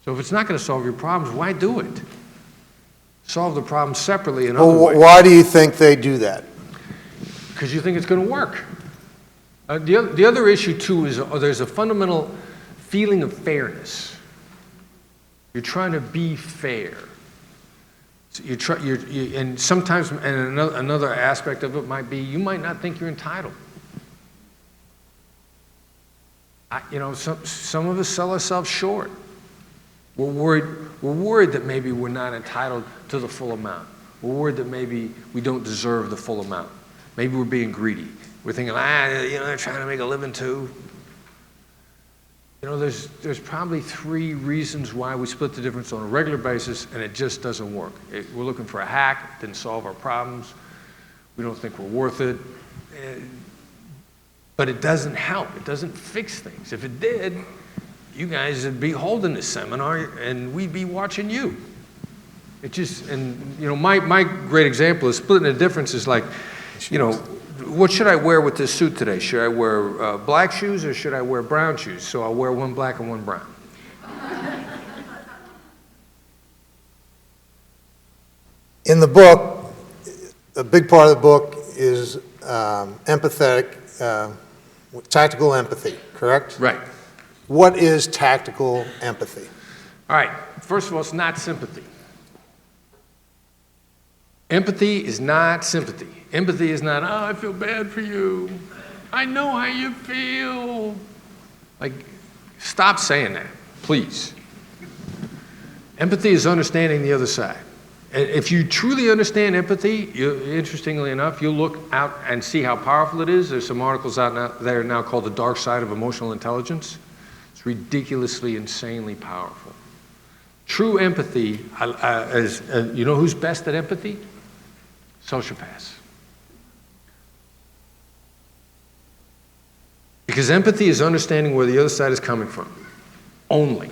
So if it's not going to solve your problems, why do it? Solve the problem separately in other ways.
Why do you think they do that?
Because you think it's going to work. The other issue, too, is there's a fundamental feeling of fairness. You're trying to be fair. So and sometimes, and another aspect of it might be, you might not think you're entitled. Some of us sell ourselves short. We're worried that maybe we're not entitled to the full amount. We're worried that maybe we don't deserve the full amount. Maybe we're being greedy. We're thinking, they're trying to make a living too. There's probably 3 reasons why we split the difference on a regular basis and it just doesn't work. We're looking for a hack, it didn't solve our problems. We don't think we're worth it. But it doesn't help. It doesn't fix things. If it did, you guys would be holding this seminar and we'd be watching you. My great example is splitting the difference is like, what should I wear with this suit today? Should I wear black shoes or should I wear brown shoes? So I'll wear one black and one brown.
In the book, a big part of the book is empathetic, tactical empathy, correct?
Right.
What is tactical empathy?
All right, first of all, it's not sympathy. Empathy is not sympathy. Empathy is not, oh, I feel bad for you. I know how you feel. Like, stop saying that, please. Empathy is understanding the other side. And if you truly understand empathy, interestingly enough, you'll look out and see how powerful it is. There's some articles out there now called The Dark Side of Emotional Intelligence. It's ridiculously, insanely powerful. True empathy, you know who's best at empathy? Sociopaths. Because empathy is understanding where the other side is coming from, only.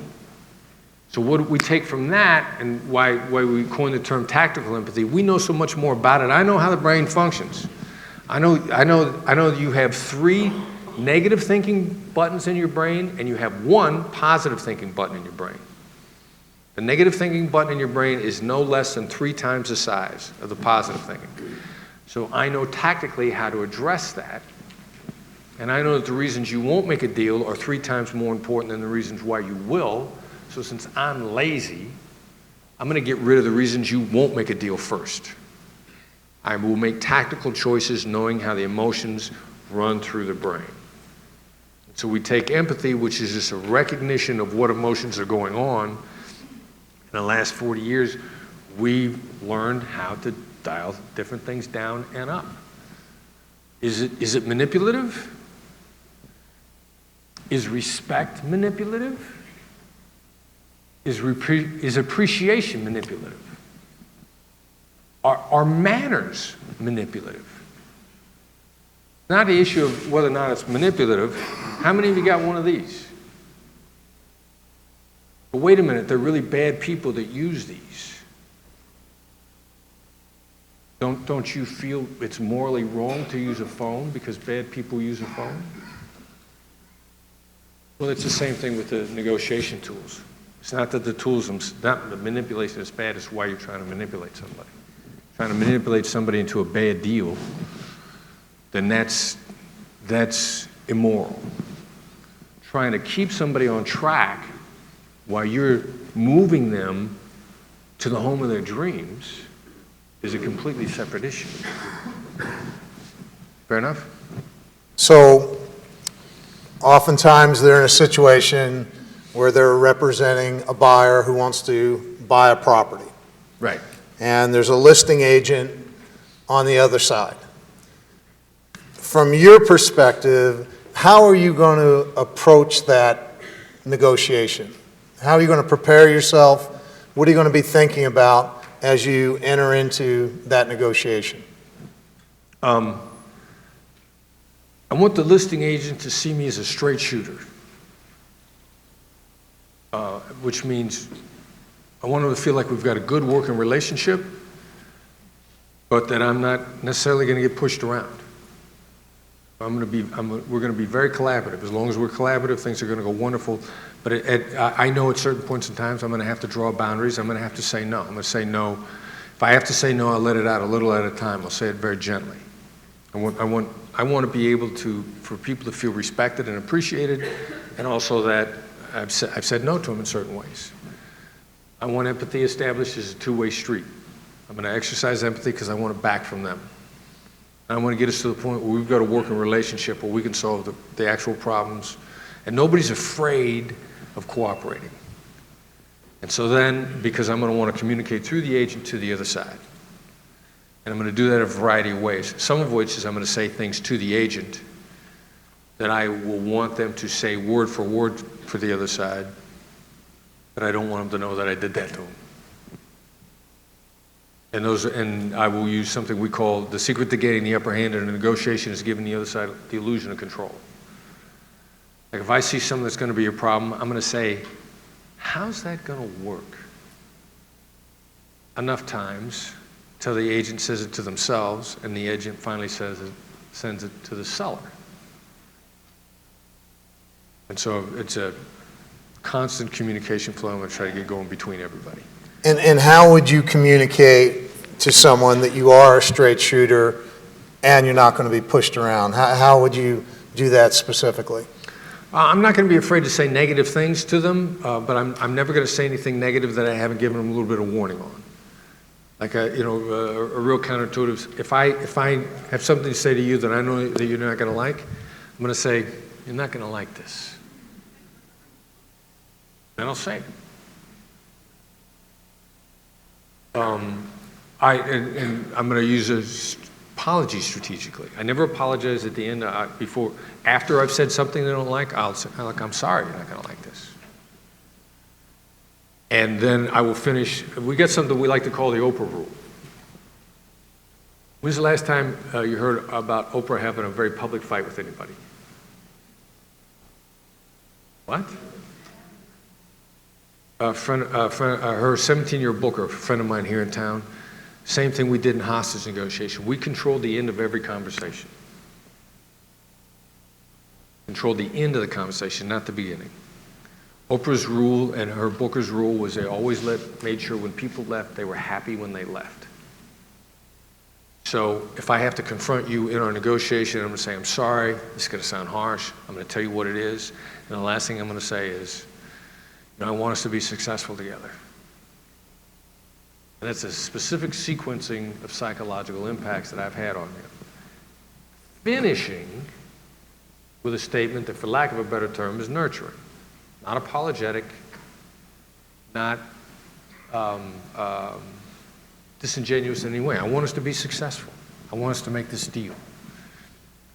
So what we take from that, and why we coined the term tactical empathy, we know so much more about it. I know how the brain functions. I know you have 3 negative thinking buttons in your brain, and you have 1 positive thinking button in your brain. The negative thinking button in your brain is no less than 3 times the size of the positive thinking. So I know tactically how to address that, and I know that the reasons you won't make a deal are 3 times more important than the reasons why you will. So since I'm lazy, I'm going to get rid of the reasons you won't make a deal first. I will make tactical choices knowing how the emotions run through the brain. So we take empathy, which is just a recognition of what emotions are going on. In the last 40 years, we've learned how to dial different things down and up. Is it manipulative? Is respect manipulative? Is appreciation manipulative? Are manners manipulative? Not the issue of whether or not it's manipulative. How many of you got one of these? But wait a minute, they're really bad people that use these. Don't you feel it's morally wrong to use a phone because bad people use a phone? Well, it's the same thing with the negotiation tools. It's not that the tools, not the manipulation is bad, it's why you're trying to manipulate somebody. Trying to manipulate somebody into a bad deal, then that's immoral. Trying to keep somebody on track while you're moving them to the home of their dreams is a completely separate issue. Fair enough?
So, oftentimes they're in a situation where they're representing a buyer who wants to buy a property.
Right.
And there's a listing agent on the other side. From your perspective, how are you going to approach that negotiation? How are you going to prepare yourself? What are you going to be thinking about as you enter into that negotiation?
I want the listing agent to see me as a straight shooter. Which means I want them to feel like we've got a good working relationship, but that I'm not necessarily going to get pushed around. We're going to be very collaborative. As long as we're collaborative, things are going to go wonderful. But I know at certain points in time, I'm going to have to draw boundaries. I'm going to have to say no. I'm going to say no. If I have to say no, I'll let it out a little at a time. I'll say it very gently. I want to be able to, for people to feel respected and appreciated, and also that I've said no to them in certain ways. I want empathy established as a two-way street. I'm going to exercise empathy because I want it back from them. And I want to get us to the point where we've got a working relationship where we can solve the actual problems, and nobody's afraid of cooperating. And so then, because I'm going to want to communicate through the agent to the other side, and I'm going to do that in a variety of ways, some of which is I'm going to say things to the agent that I will want them to say word for word for the other side, but I don't want them to know that I did that to them. And I will use something we call the secret to getting the upper hand in a negotiation is giving the other side the illusion of control. Like if I see something that's going to be a problem, I'm going to say, how's that going to work? Enough times till the agent says it to themselves and the agent finally sends it to the seller. And so it's a constant communication flow. I'm going to try to get going between everybody.
And how would you communicate to someone that you are a straight shooter and you're not going to be pushed around? How would you do that specifically?
I'm not going to be afraid to say negative things to them, but I'm never going to say anything negative that I haven't given them a little bit of warning on. Like a real counterintuitive. If I have something to say to you that I know that you're not going to like, I'm going to say, you're not going to like this. And I'll say it. And I'm going to use an apology strategically. I never apologize at the end. After I've said something they don't like, I'll say, I'm sorry, you're not going to like this. And then I will finish. We got something we like to call the Oprah rule. When's the last time you heard about Oprah having a very public fight with anybody? What? Her 17-year booker, a friend of mine here in town, same thing we did in hostage negotiation. We controlled the end of every conversation. Controlled the end of the conversation, not the beginning. Oprah's rule and her booker's rule was they always made sure when people left, they were happy when they left. So if I have to confront you in our negotiation, I'm going to say, I'm sorry, this is going to sound harsh, I'm going to tell you what it is, and the last thing I'm going to say is, I want us to be successful together. And that's a specific sequencing of psychological impacts that I've had on you. Finishing with a statement that, for lack of a better term, is nurturing. Not apologetic, not disingenuous in any way. I want us to be successful. I want us to make this deal.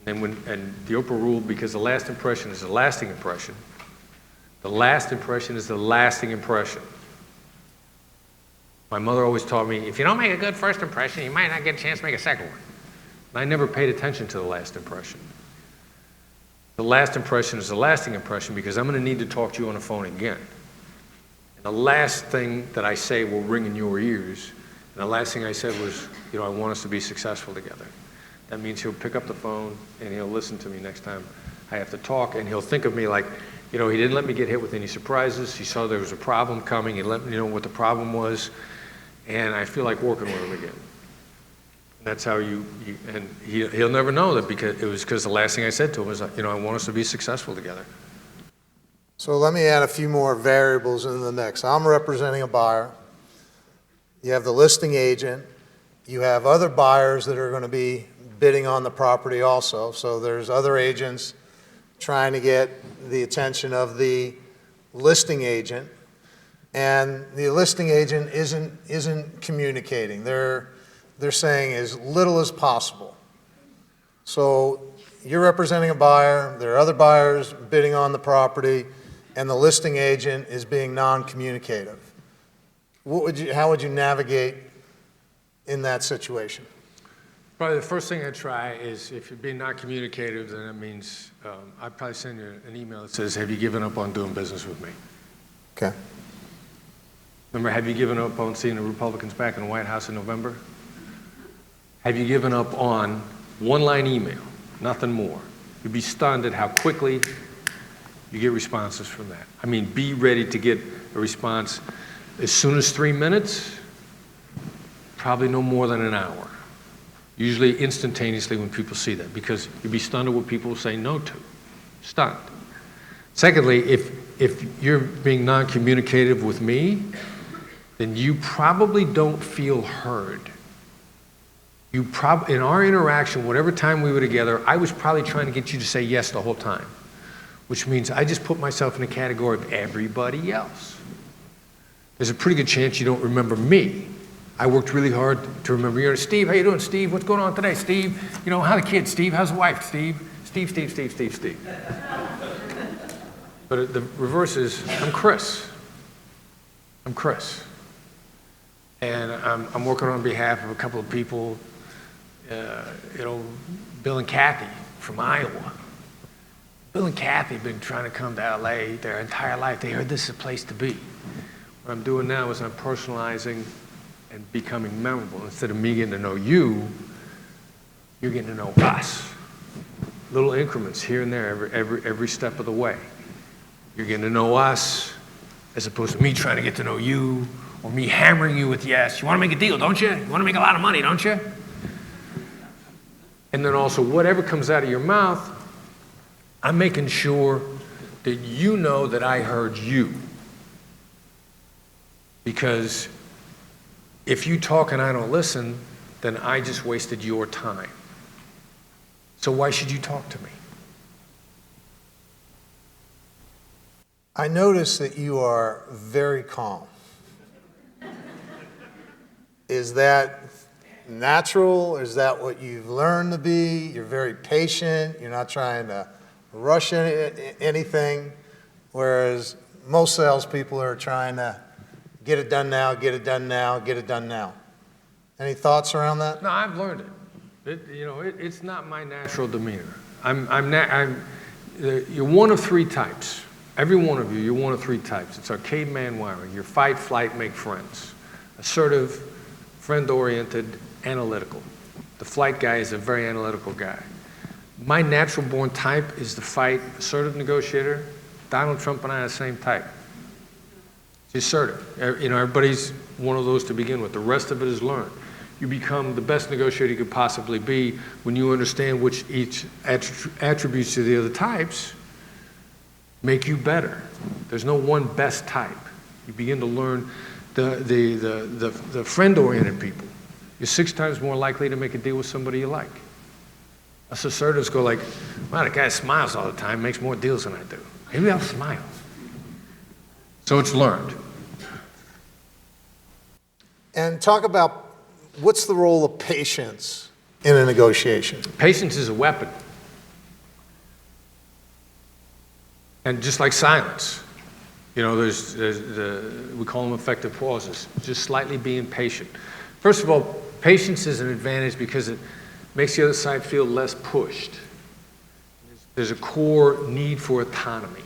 And the Oprah rule, because the last impression is the lasting impression, the last impression is the lasting impression. My mother always taught me, if you don't make a good first impression, you might not get a chance to make a second one. And I never paid attention to the last impression. The last impression is the lasting impression because I'm going to need to talk to you on the phone again. And the last thing that I say will ring in your ears. And the last thing I said was, I want us to be successful together. That means he'll pick up the phone and he'll listen to me next time I have to talk, and he'll think of me like, he didn't let me get hit with any surprises. He saw there was a problem coming. He let me know what the problem was, and I feel like working with him again. And that's how and he'll never know that because the last thing I said to him was, I want us to be successful together.
So let me add a few more variables into the mix. I'm representing a buyer. You have the listing agent. You have other buyers that are going to be bidding on the property also. So there's other agents trying to get the attention of the listing agent, and the listing agent isn't communicating. They're saying as little as possible. So you're representing a buyer, there are other buyers bidding on the property, and the listing agent is being non-communicative. How would you navigate in that situation?
Probably the first thing I'd try is, if you're being not communicative, then that means I'd probably send you an email that says, have you given up on doing business with me?
Okay.
Remember, have you given up on seeing the Republicans back in the White House in November? Have you given up on one-line email, nothing more? You'd be stunned at how quickly you get responses from that. I mean, be ready to get a response as soon as 3 minutes, probably no more than an hour. Usually instantaneously when people see that, because you'd be stunned at what people say no to. Stunned. Secondly, if you're being non-communicative with me, then you probably don't feel heard. In our interaction, whatever time we were together, I was probably trying to get you to say yes the whole time, which means I just put myself in the category of everybody else. There's a pretty good chance you don't remember me. I worked really hard to remember you. Steve, how you doing, Steve? What's going on today, Steve? How the kids, Steve? How's the wife, Steve? Steve. But the reverse is, I'm Chris. And I'm working on behalf of a couple of people, Bill and Kathy from Iowa. Bill and Kathy have been trying to come to LA their entire life. They heard this is a place to be. What I'm doing now is I'm personalizing and becoming memorable. Instead of me getting to know you, you're getting to know us. Little increments here and there every step of the way. You're getting to know us as opposed to me trying to get to know you or me hammering you with yes. You want to make a deal, don't you? You want to make a lot of money, don't you? And then also whatever comes out of your mouth, I'm making sure that you know that I heard you. Because if you talk and I don't listen, then I just wasted your time. So why should you talk to me?
I notice that you are very calm. Is that natural? Is that what you've learned to be? You're very patient. You're not trying to rush anything, whereas most salespeople are trying to get it done now, get it done now, get it done now. Any thoughts around that?
No, I've learned it. It's not my natural demeanor. You're one of three types. Every one of you, you're one of three types. It's our caveman wiring. You're fight, flight, make friends. Assertive, friend-oriented, analytical. The flight guy is a very analytical guy. My natural born type is the fight, assertive negotiator. Donald Trump and I are the same type. It's assertive. Everybody's one of those to begin with. The rest of it is learned. You become the best negotiator you could possibly be when you understand which each attributes of the other types make you better. There's no one best type. You begin to learn the friend-oriented people. You're 6 times more likely to make a deal with somebody you like. Us assertives go like, wow, that guy smiles all the time, makes more deals than I do. Maybe I'll smile. So it's learned.
And talk about what's the role of patience in a negotiation?
Patience is a weapon. And just like silence, we call them effective pauses, just slightly being patient. First of all, patience is an advantage because it makes the other side feel less pushed. There's a core need for autonomy.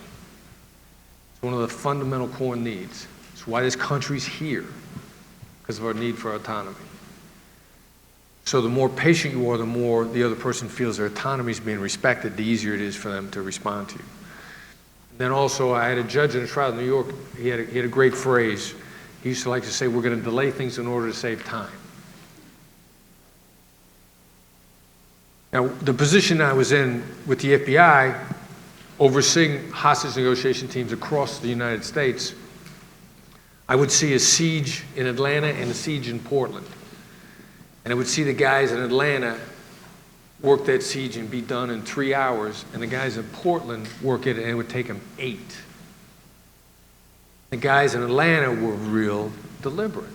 It's one of the fundamental core needs. It's why this country's here, because of our need for autonomy. So the more patient you are, the more the other person feels their autonomy is being respected, the easier it is for them to respond to you. Then also, I had a judge in a trial in New York. He had a great phrase. He used to like to say, we're going to delay things in order to save time. Now, the position I was in with the FBI, overseeing hostage negotiation teams across the United States, I would see a siege in Atlanta and a siege in Portland. And I would see the guys in Atlanta work that siege and be done in 3 hours, and the guys in Portland work it, and it would take them 8. The guys in Atlanta were real deliberate,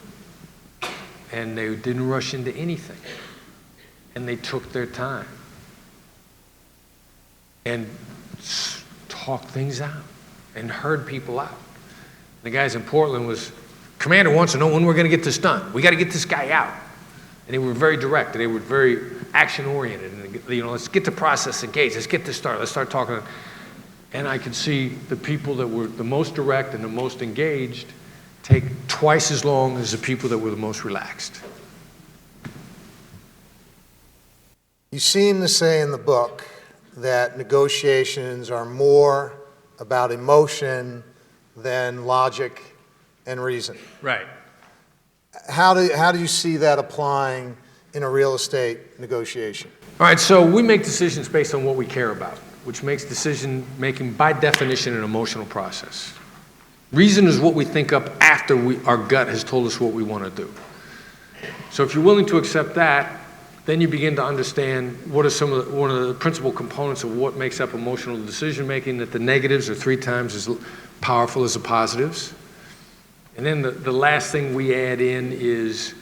and they didn't rush into anything, and they took their time and talked things out and heard people out. The guys in Portland was, Commander wants to know when we're going to get this done. We got to get this guy out. And they were very direct. They were very action-oriented. And, let's get the process engaged. Let's get this started. Let's start talking. And I could see the people that were the most direct and the most engaged take twice as long as the people that were the most relaxed.
You seem to say in the book that negotiations are more about emotion than logic and reason.
Right.
How do you see that applying in a real estate negotiation?
All right, so we make decisions based on what we care about, which makes decision making by definition an emotional process. Reason is what we think up after our gut has told us what we want to do. So if you're willing to accept that, then you begin to understand what are one of the principal components of what makes up emotional decision making, that the negatives are 3 times as powerful as the positives. And then the last thing we add in is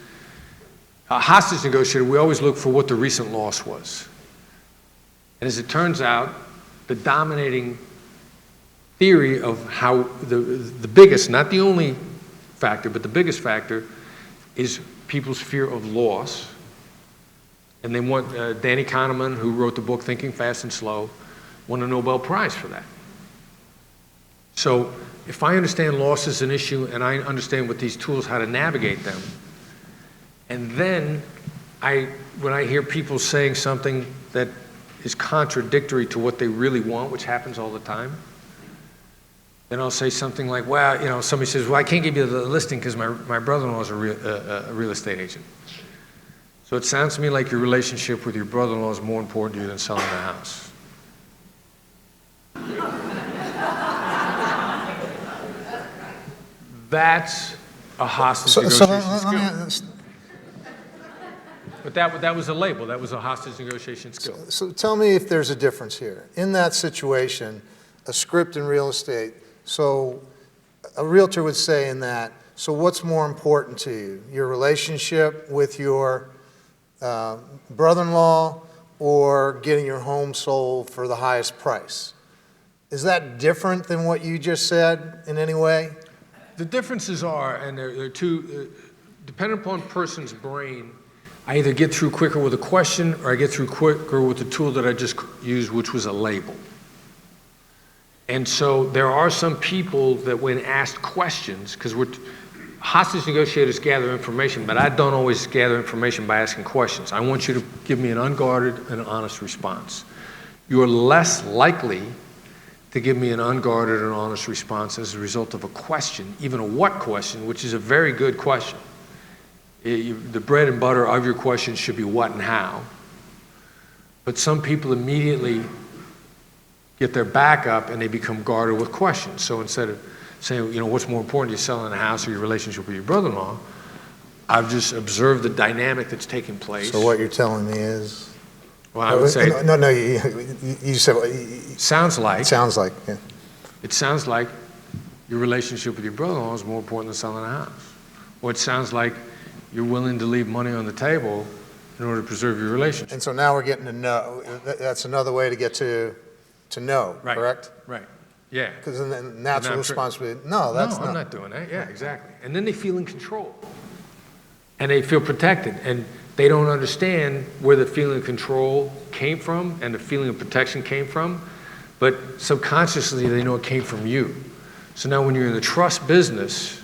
a hostage negotiator. We always look for what the recent loss was. And as it turns out, the dominating theory of how the biggest, not the only factor, but the biggest factor is people's fear of loss. And they want, Danny Kahneman, who wrote the book Thinking Fast and Slow, won a Nobel Prize for that. So if I understand loss is an issue and I understand with these tools how to navigate them, and then when I hear people saying something that is contradictory to what they really want, which happens all the time, then I'll say something like, well, somebody says, well, I can't give you the listing because my brother-in-law is a real estate agent. So it sounds to me like your relationship with your brother-in-law is more important to you than selling the house. That's a hostage
So
negotiation
let
skill. But that was a label. That was a hostage negotiation skill.
So tell me if there's a difference here. In that situation, a script in real estate, so a realtor would say in that, so what's more important to you? Your relationship with your brother-in-law or getting your home sold for the highest price? Is that different than what you just said in any way?
The differences are, and they're two, depending upon a person's brain, I either get through quicker with a question or I get through quicker with the tool that I just used, which was a label. And so there are some people that when asked questions, because hostage negotiators gather information, but I don't always gather information by asking questions. I want you to give me an unguarded and honest response. You're less likely to give me an unguarded and honest response as a result of a question, even a what question, which is a very good question. The bread and butter of your question should be what and how. But some people immediately get their back up and they become guarded with questions. So instead of saying, what's more important, you selling a house or your relationship with your brother-in-law, I've just observed the dynamic that's taking place.
So what you're telling me is?
Well, I would say.
No, you said.
Sounds like.
Sounds like, yeah.
It sounds like your relationship with your brother-in-law is more important than selling a house. Or it sounds like you're willing to leave money on the table in order to preserve your relationship.
And so now we're getting to know. That's another way to get to know,
right.
Correct?
Right, yeah.
Because then the natural response would be, no, that's
I'm not doing that. Yeah, exactly. And then they feel in control. And they feel protected. And they don't understand where the feeling of control came from and the feeling of protection came from. But subconsciously, they know it came from you. So now when you're in the trust business,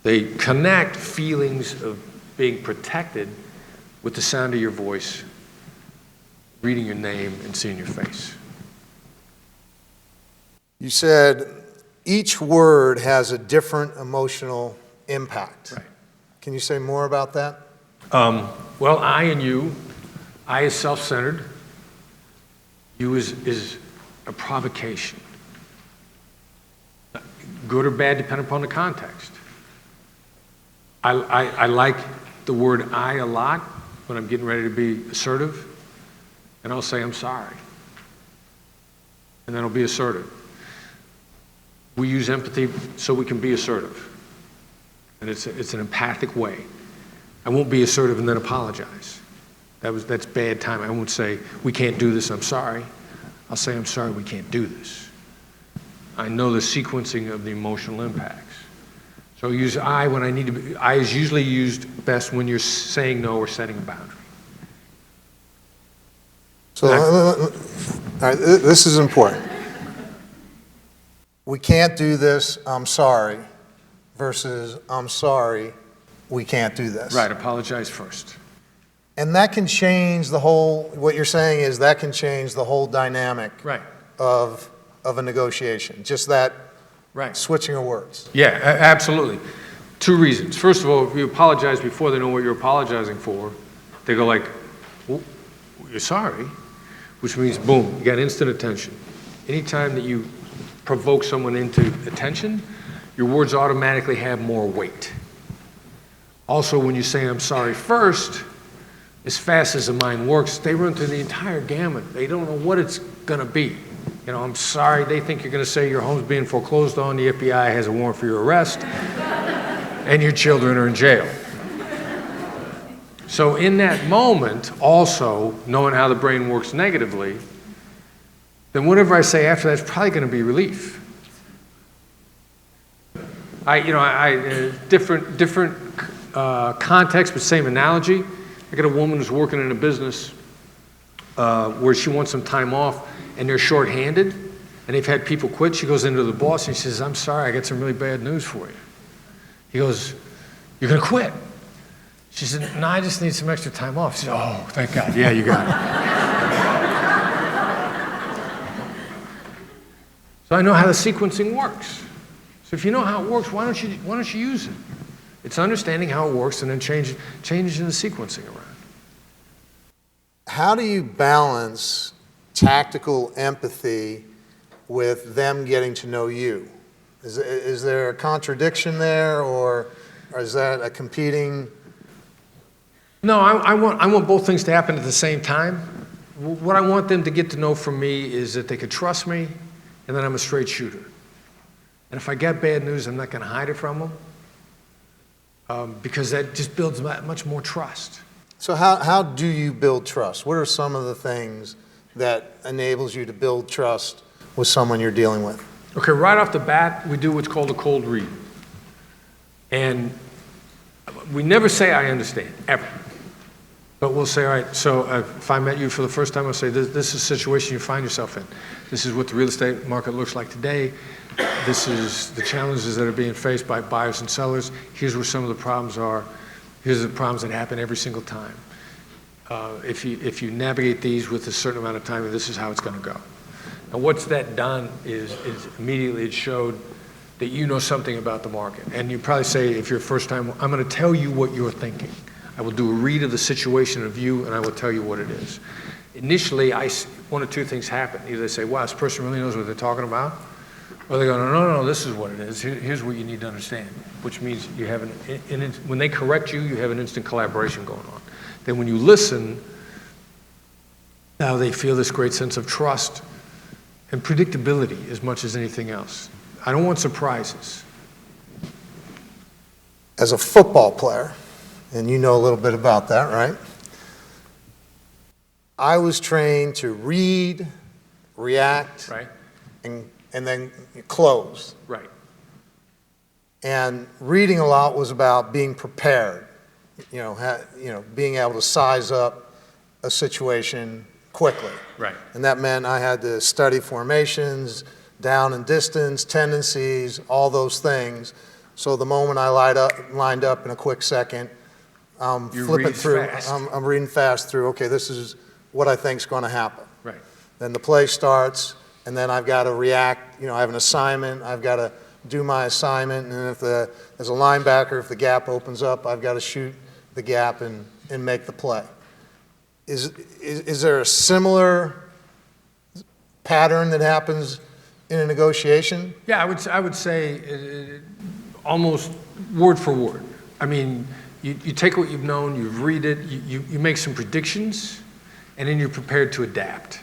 they connect feelings of being protected with the sound of your voice, reading your name, and seeing your face.
You said each word has a different emotional impact.
Right.
Can you say more about that?
Well, I and you, I is self-centered, you is a provocation. Good or bad, depending upon the context. I like the word I a lot when I'm getting ready to be assertive, and I'll say I'm sorry. And then I'll be assertive. We use empathy so we can be assertive. And it's an empathic way. I won't be assertive and then apologize. That's bad time. I won't say, we can't do this, I'm sorry. I'll say, I'm sorry, we can't do this. I know the sequencing of the emotional impacts. So use I when I need to be. I is usually used best when you're saying no or setting a boundary.
So, all right, this is important. We can't do this, I'm sorry, versus I'm sorry, we can't do this.
Right, apologize first.
And that can change the whole, what you're saying is that can change the whole dynamic
Right.
of a negotiation, just that
Right.
switching of words.
Yeah, absolutely. Two reasons. First of all, if you apologize before they know what you're apologizing for, they go like, well, you're sorry, which means, boom, you got instant attention. Anytime that you provoke someone into attention, your words automatically have more weight. Also, when you say I'm sorry first, as fast as the mind works, they run through the entire gamut. They don't know what it's going to be. I'm sorry, they think you're going to say your home's being foreclosed on, the FBI has a warrant for your arrest, and your children are in jail. So in that moment, also, knowing how the brain works negatively, then whatever I say after that's probably going to be relief. Different context, but same analogy. I got a woman who's working in a business where she wants some time off, and they're shorthanded, and they've had people quit. She goes into the boss and she says, I'm sorry, I got some really bad news for you. He goes, you're going to quit? She said, no, I just need some extra time off. She said, oh, thank God. Yeah, you got it. So I know how the sequencing works. So if you know how it works, why don't you use it? It's understanding how it works and then changing the sequencing around.
How do you balance tactical empathy with them getting to know you? Is there a contradiction there, or is that a competing?
No, I want both things to happen at the same time. What I want them to get to know from me is that they could trust me, and that I'm a straight shooter. And if I get bad news, I'm not going to hide it from them, because that just builds much more trust.
So how do you build trust? What are some of the things that enables you to build trust with someone you're dealing with?
Okay, right off the bat, we do what's called a cold read. And we never say, I understand, ever. But we'll say, all right, so if I met you for the first time, I'll say, this is a situation you find yourself in. This is what the real estate market looks like today. This is the challenges that are being faced by buyers and sellers. Here's where some of the problems are. Here's the problems that happen every single time. If you navigate these with a certain amount of time, this is how it's going to go. And what's that done is immediately it showed that you know something about the market. And you probably say, if you're first time, I'm going to tell you what you're thinking. I will do a read of the situation of you, and I will tell you what it is. Initially, one of two things happen. Either they say, wow, this person really knows what they're talking about, or they go, no, this is what it is. Here's what you need to understand, which means you have when they correct you, you have an instant collaboration going on. Then when you listen, now they feel this great sense of trust and predictability as much as anything else. I don't want surprises.
As a football player, and you know a little bit about that, right? I was trained to read, react,
right,
and then close.
Right.
And reading a lot was about being prepared, being able to size up a situation quickly.
Right.
And that meant I had to study formations, down and distance, tendencies, all those things. So the moment I lined up in a quick second, I'm flipping through. I'm reading fast through. Okay, this is what I think is going to happen.
Right.
Then the play starts, and then I've got to react. I have an assignment. I've got to do my assignment, and if as a linebacker, if the gap opens up, I've got to shoot the gap and make the play. Is there a similar pattern that happens in a negotiation?
Yeah, I would say almost word for word. I mean, you take what you've known, you read it, you make some predictions, and then you're prepared to adapt.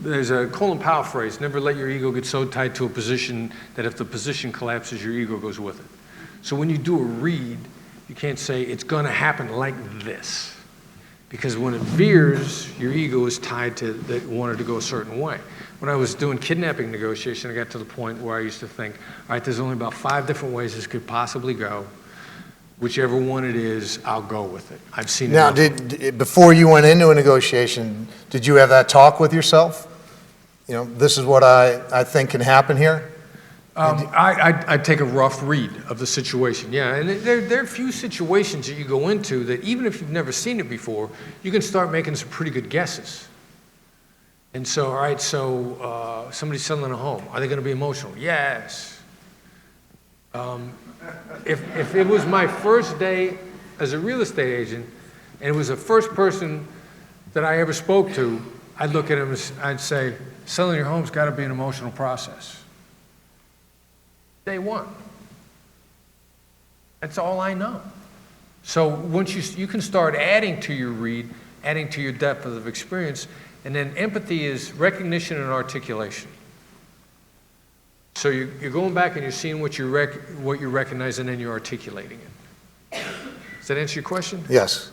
There's a Colin Powell phrase, never let your ego get so tied to a position that if the position collapses, your ego goes with it. So when you do a read, you can't say it's going to happen like this. Because when it veers, your ego is tied to that it wanted to go a certain way. When I was doing kidnapping negotiation, I got to the point where I used to think, all right, there's only about 5 different ways this could possibly go. Whichever one it is, I'll go with it. I've seen it.
Now, before you went into a negotiation, did you have that talk with yourself? This is what I think can happen here?
I take a rough read of the situation, yeah. And there are a few situations that you go into that even if you've never seen it before, you can start making some pretty good guesses. And so, all right, so somebody's selling a home. Are they going to be emotional? Yes. If it was my first day as a real estate agent, and it was the first person that I ever spoke to, I'd look at him and I'd say, selling your home's got to be an emotional process. Day one. That's all I know. So once you can start adding to your read, adding to your depth of experience, and then empathy is recognition and articulation. So you're going back and you're seeing what you recognize, and then you're articulating it. Does that answer your question?
Yes.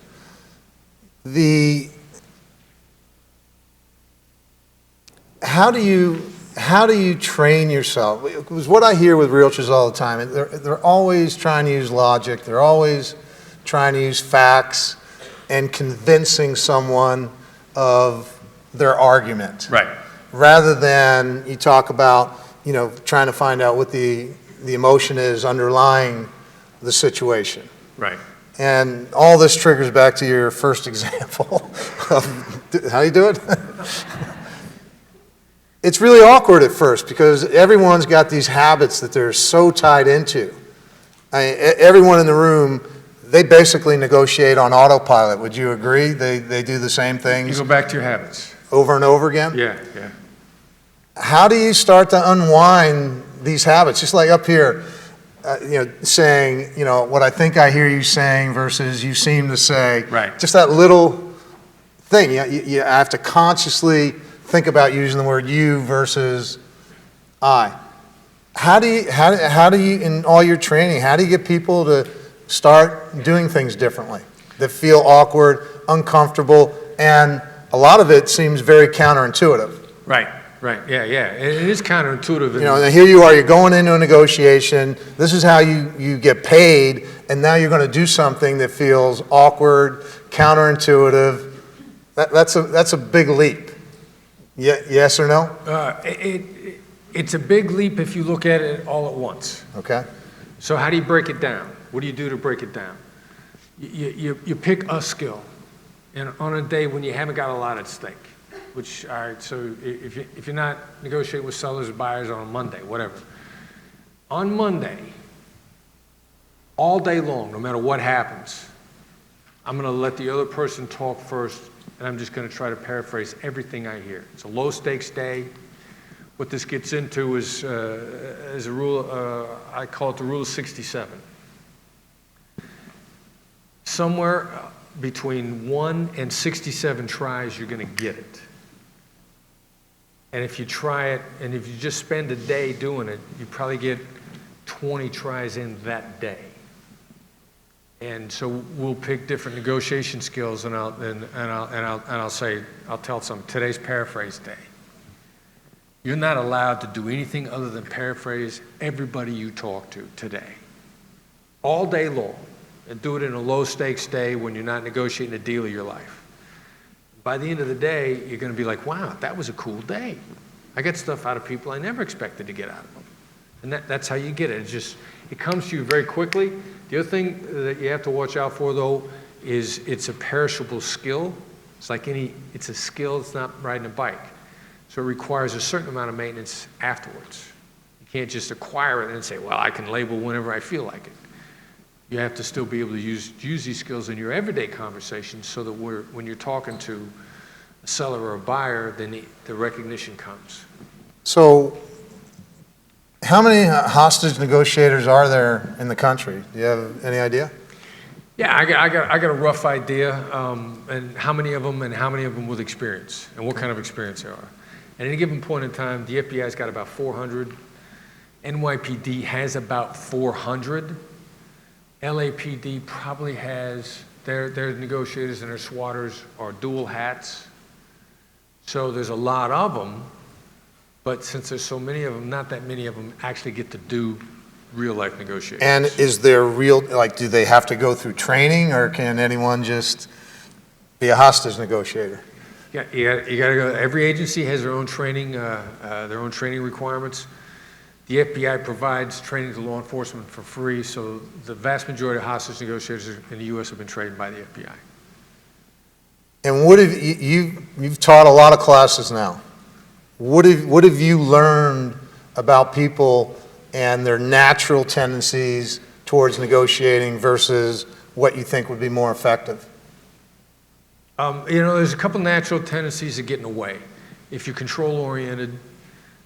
How do you train yourself? Because what I hear with realtors all the time, they're always trying to use logic. They're always trying to use facts and convincing someone of their argument.
Right.
Rather than you talk about, trying to find out what the emotion is underlying the situation.
Right.
And all this triggers back to your first example of how you do it. It's really awkward at first because everyone's got these habits that they're so tied into. Everyone in the room, they basically negotiate on autopilot. Would you agree? They do the same things.
You go back to your habits.
Over and over again?
Yeah.
How do you start to unwind these habits, just like up here, saying, what I think I hear you saying versus you seem to say.
Right.
Just that little thing. You have to consciously think about using the word you versus I. How do you, in all your training, how do you get people to start doing things differently that feel awkward, uncomfortable, and a lot of it seems very counterintuitive?
Right. Yeah. It is counterintuitive.
And here you are, you're going into a negotiation. This is how you get paid, and now you're going to do something that feels awkward, counterintuitive. That's a big leap. Yes or no?
It's a big leap if you look at it all at once.
Okay.
So how do you break it down? What do you do to break it down? You pick a skill, and on a day when you haven't got a lot at stake. Which, all right, so if you're not negotiating with sellers or buyers on a Monday, whatever. On Monday, all day long, no matter what happens, I'm going to let the other person talk first, and I'm just going to try to paraphrase everything I hear. It's a low-stakes day. What this gets into is a rule, I call it the rule of 67. Somewhere between 1 and 67 tries, you're going to get it. And if you try it, and if you just spend a day doing it, you probably get 20 tries in that day. And so we'll pick different negotiation skills, and I'll tell some. Today's paraphrase day. You're not allowed to do anything other than paraphrase everybody you talk to today, all day long, and do it in a low-stakes day when you're not negotiating a deal of your life. By the end of the day, you're going to be like, wow, that was a cool day. I get stuff out of people I never expected to get out of them. And that's how you get it. It comes to you very quickly. The other thing that you have to watch out for, though, is it's a perishable skill. It's a skill, it's not riding a bike. So it requires a certain amount of maintenance afterwards. You can't just acquire it and say, well, I can label whenever I feel like it. You have to still be able to use these skills in your everyday conversations so that when you're talking to a seller or a buyer, then the recognition comes.
So how many hostage negotiators are there in the country? Do you have any idea?
Yeah, I got a rough idea, and how many of them with experience, and what kind of experience there are. At any given point in time, the FBI's got about 400. NYPD has about 400. LAPD probably has, their negotiators and their swatters are dual hats. So there's a lot of them, but since there's so many of them, not that many of them actually get to do real life negotiations.
And is there do they have to go through training, or can anyone just be a hostage negotiator?
Yeah, you got to go. Every agency has their own training requirements. The FBI provides training to law enforcement for free, so the vast majority of hostage negotiators in the U.S. have been trained by the FBI.
And what have you've taught a lot of classes now. What have you learned about people and their natural tendencies towards negotiating versus what you think would be more effective?
There's a couple natural tendencies that get in the way. If you're control-oriented,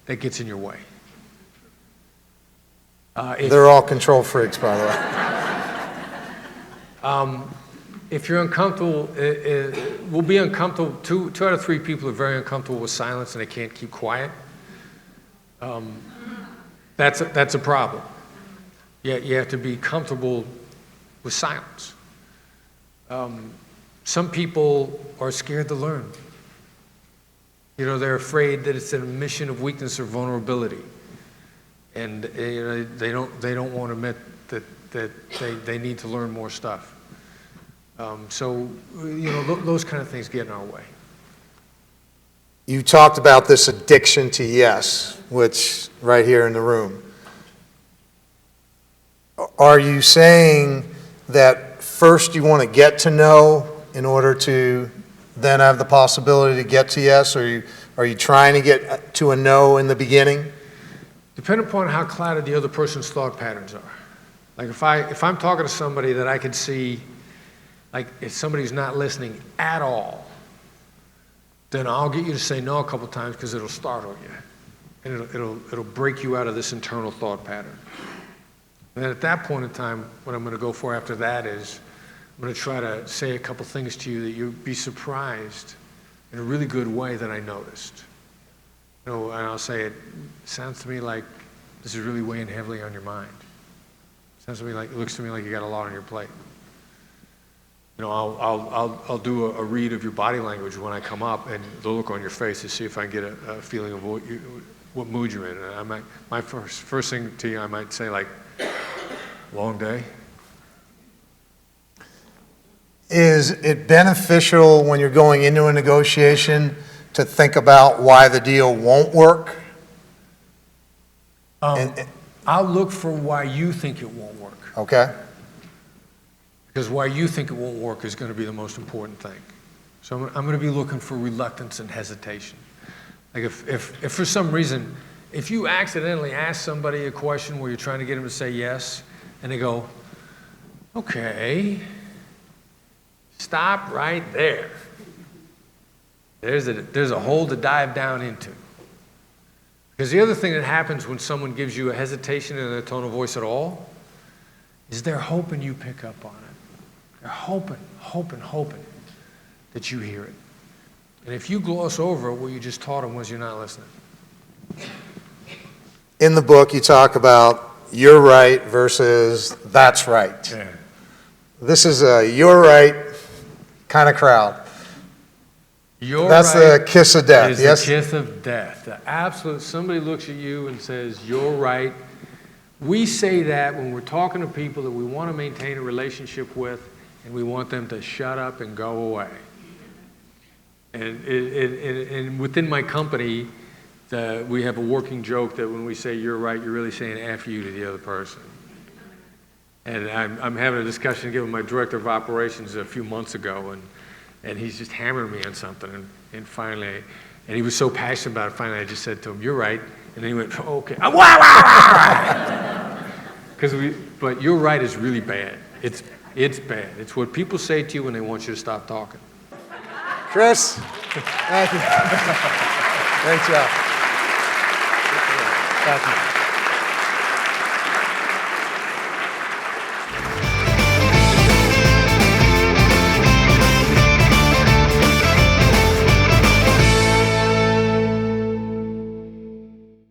that gets in your way.
They're all control freaks, by the way.
If you're uncomfortable, we'll be uncomfortable. Two out of three people are very uncomfortable with silence and they can't keep quiet. That's a problem. You have to be comfortable with silence. Some people are scared to learn. They're afraid that it's an admission of weakness or vulnerability. And they don't want to admit that they need to learn more stuff. Those kind of things get in our way.
You talked about this addiction to yes, which right here in the room. Are you saying that first you want to get to know in order to then have the possibility to get to yes, or are you trying to get to a no in the beginning?
Depending upon how clouded the other person's thought patterns are. Like if I'm talking to somebody that I could see, like if somebody's not listening at all, then I'll get you to say no a couple times because it'll startle you.
And it'll break you out of this internal thought pattern. And then at that point in time, what I'm going to go for after that is I'm going to try to say a couple things to you that you'll be surprised in a really good way that I noticed. You know, and I'll say, it sounds to me like this is really weighing heavily on your mind. Sounds to me like, it looks to me like you got a lot on your plate. You know, I'll do a read of your body language when I come up and the look on your face to see if I can get a feeling of what mood you're in. And my first thing to you, I might say like, long day.
Is it beneficial when you're going into a negotiation to think about why the deal won't work?
I'll look for why you think it won't work.
Okay.
Because why you think it won't work is going to be the most important thing. So I'm going to be looking for reluctance and hesitation. Like if for some reason, if you accidentally ask somebody a question where you're trying to get them to say yes, and they go, okay, stop right there. There's a hole to dive down into. Because the other thing that happens when someone gives you a hesitation in their tone of voice at all is they're hoping you pick up on it. They're hoping that you hear it. And if you gloss over what you just taught them was you're not listening.
In the book, you talk about you're right versus that's right.
Yeah.
This is a you're right kind of crowd. That's the kiss of death,
is
yes?
the kiss of death. The absolute, somebody looks at you and says, you're right. We say that when we're talking to people that we want to maintain a relationship with and we want them to shut up and go away. And within my company, we have a working joke that when we say you're right, you're really saying F you to the other person. And I'm having a discussion again with my director of operations a few months ago, and he's just hammering me on something, and finally, and he was so passionate about it, finally I just said to him, you're right, and then he went, oh, okay. But you're right is really bad. It's bad. It's what people say to you when they want you to stop talking.
Chris, thank you. Great job. Thank you.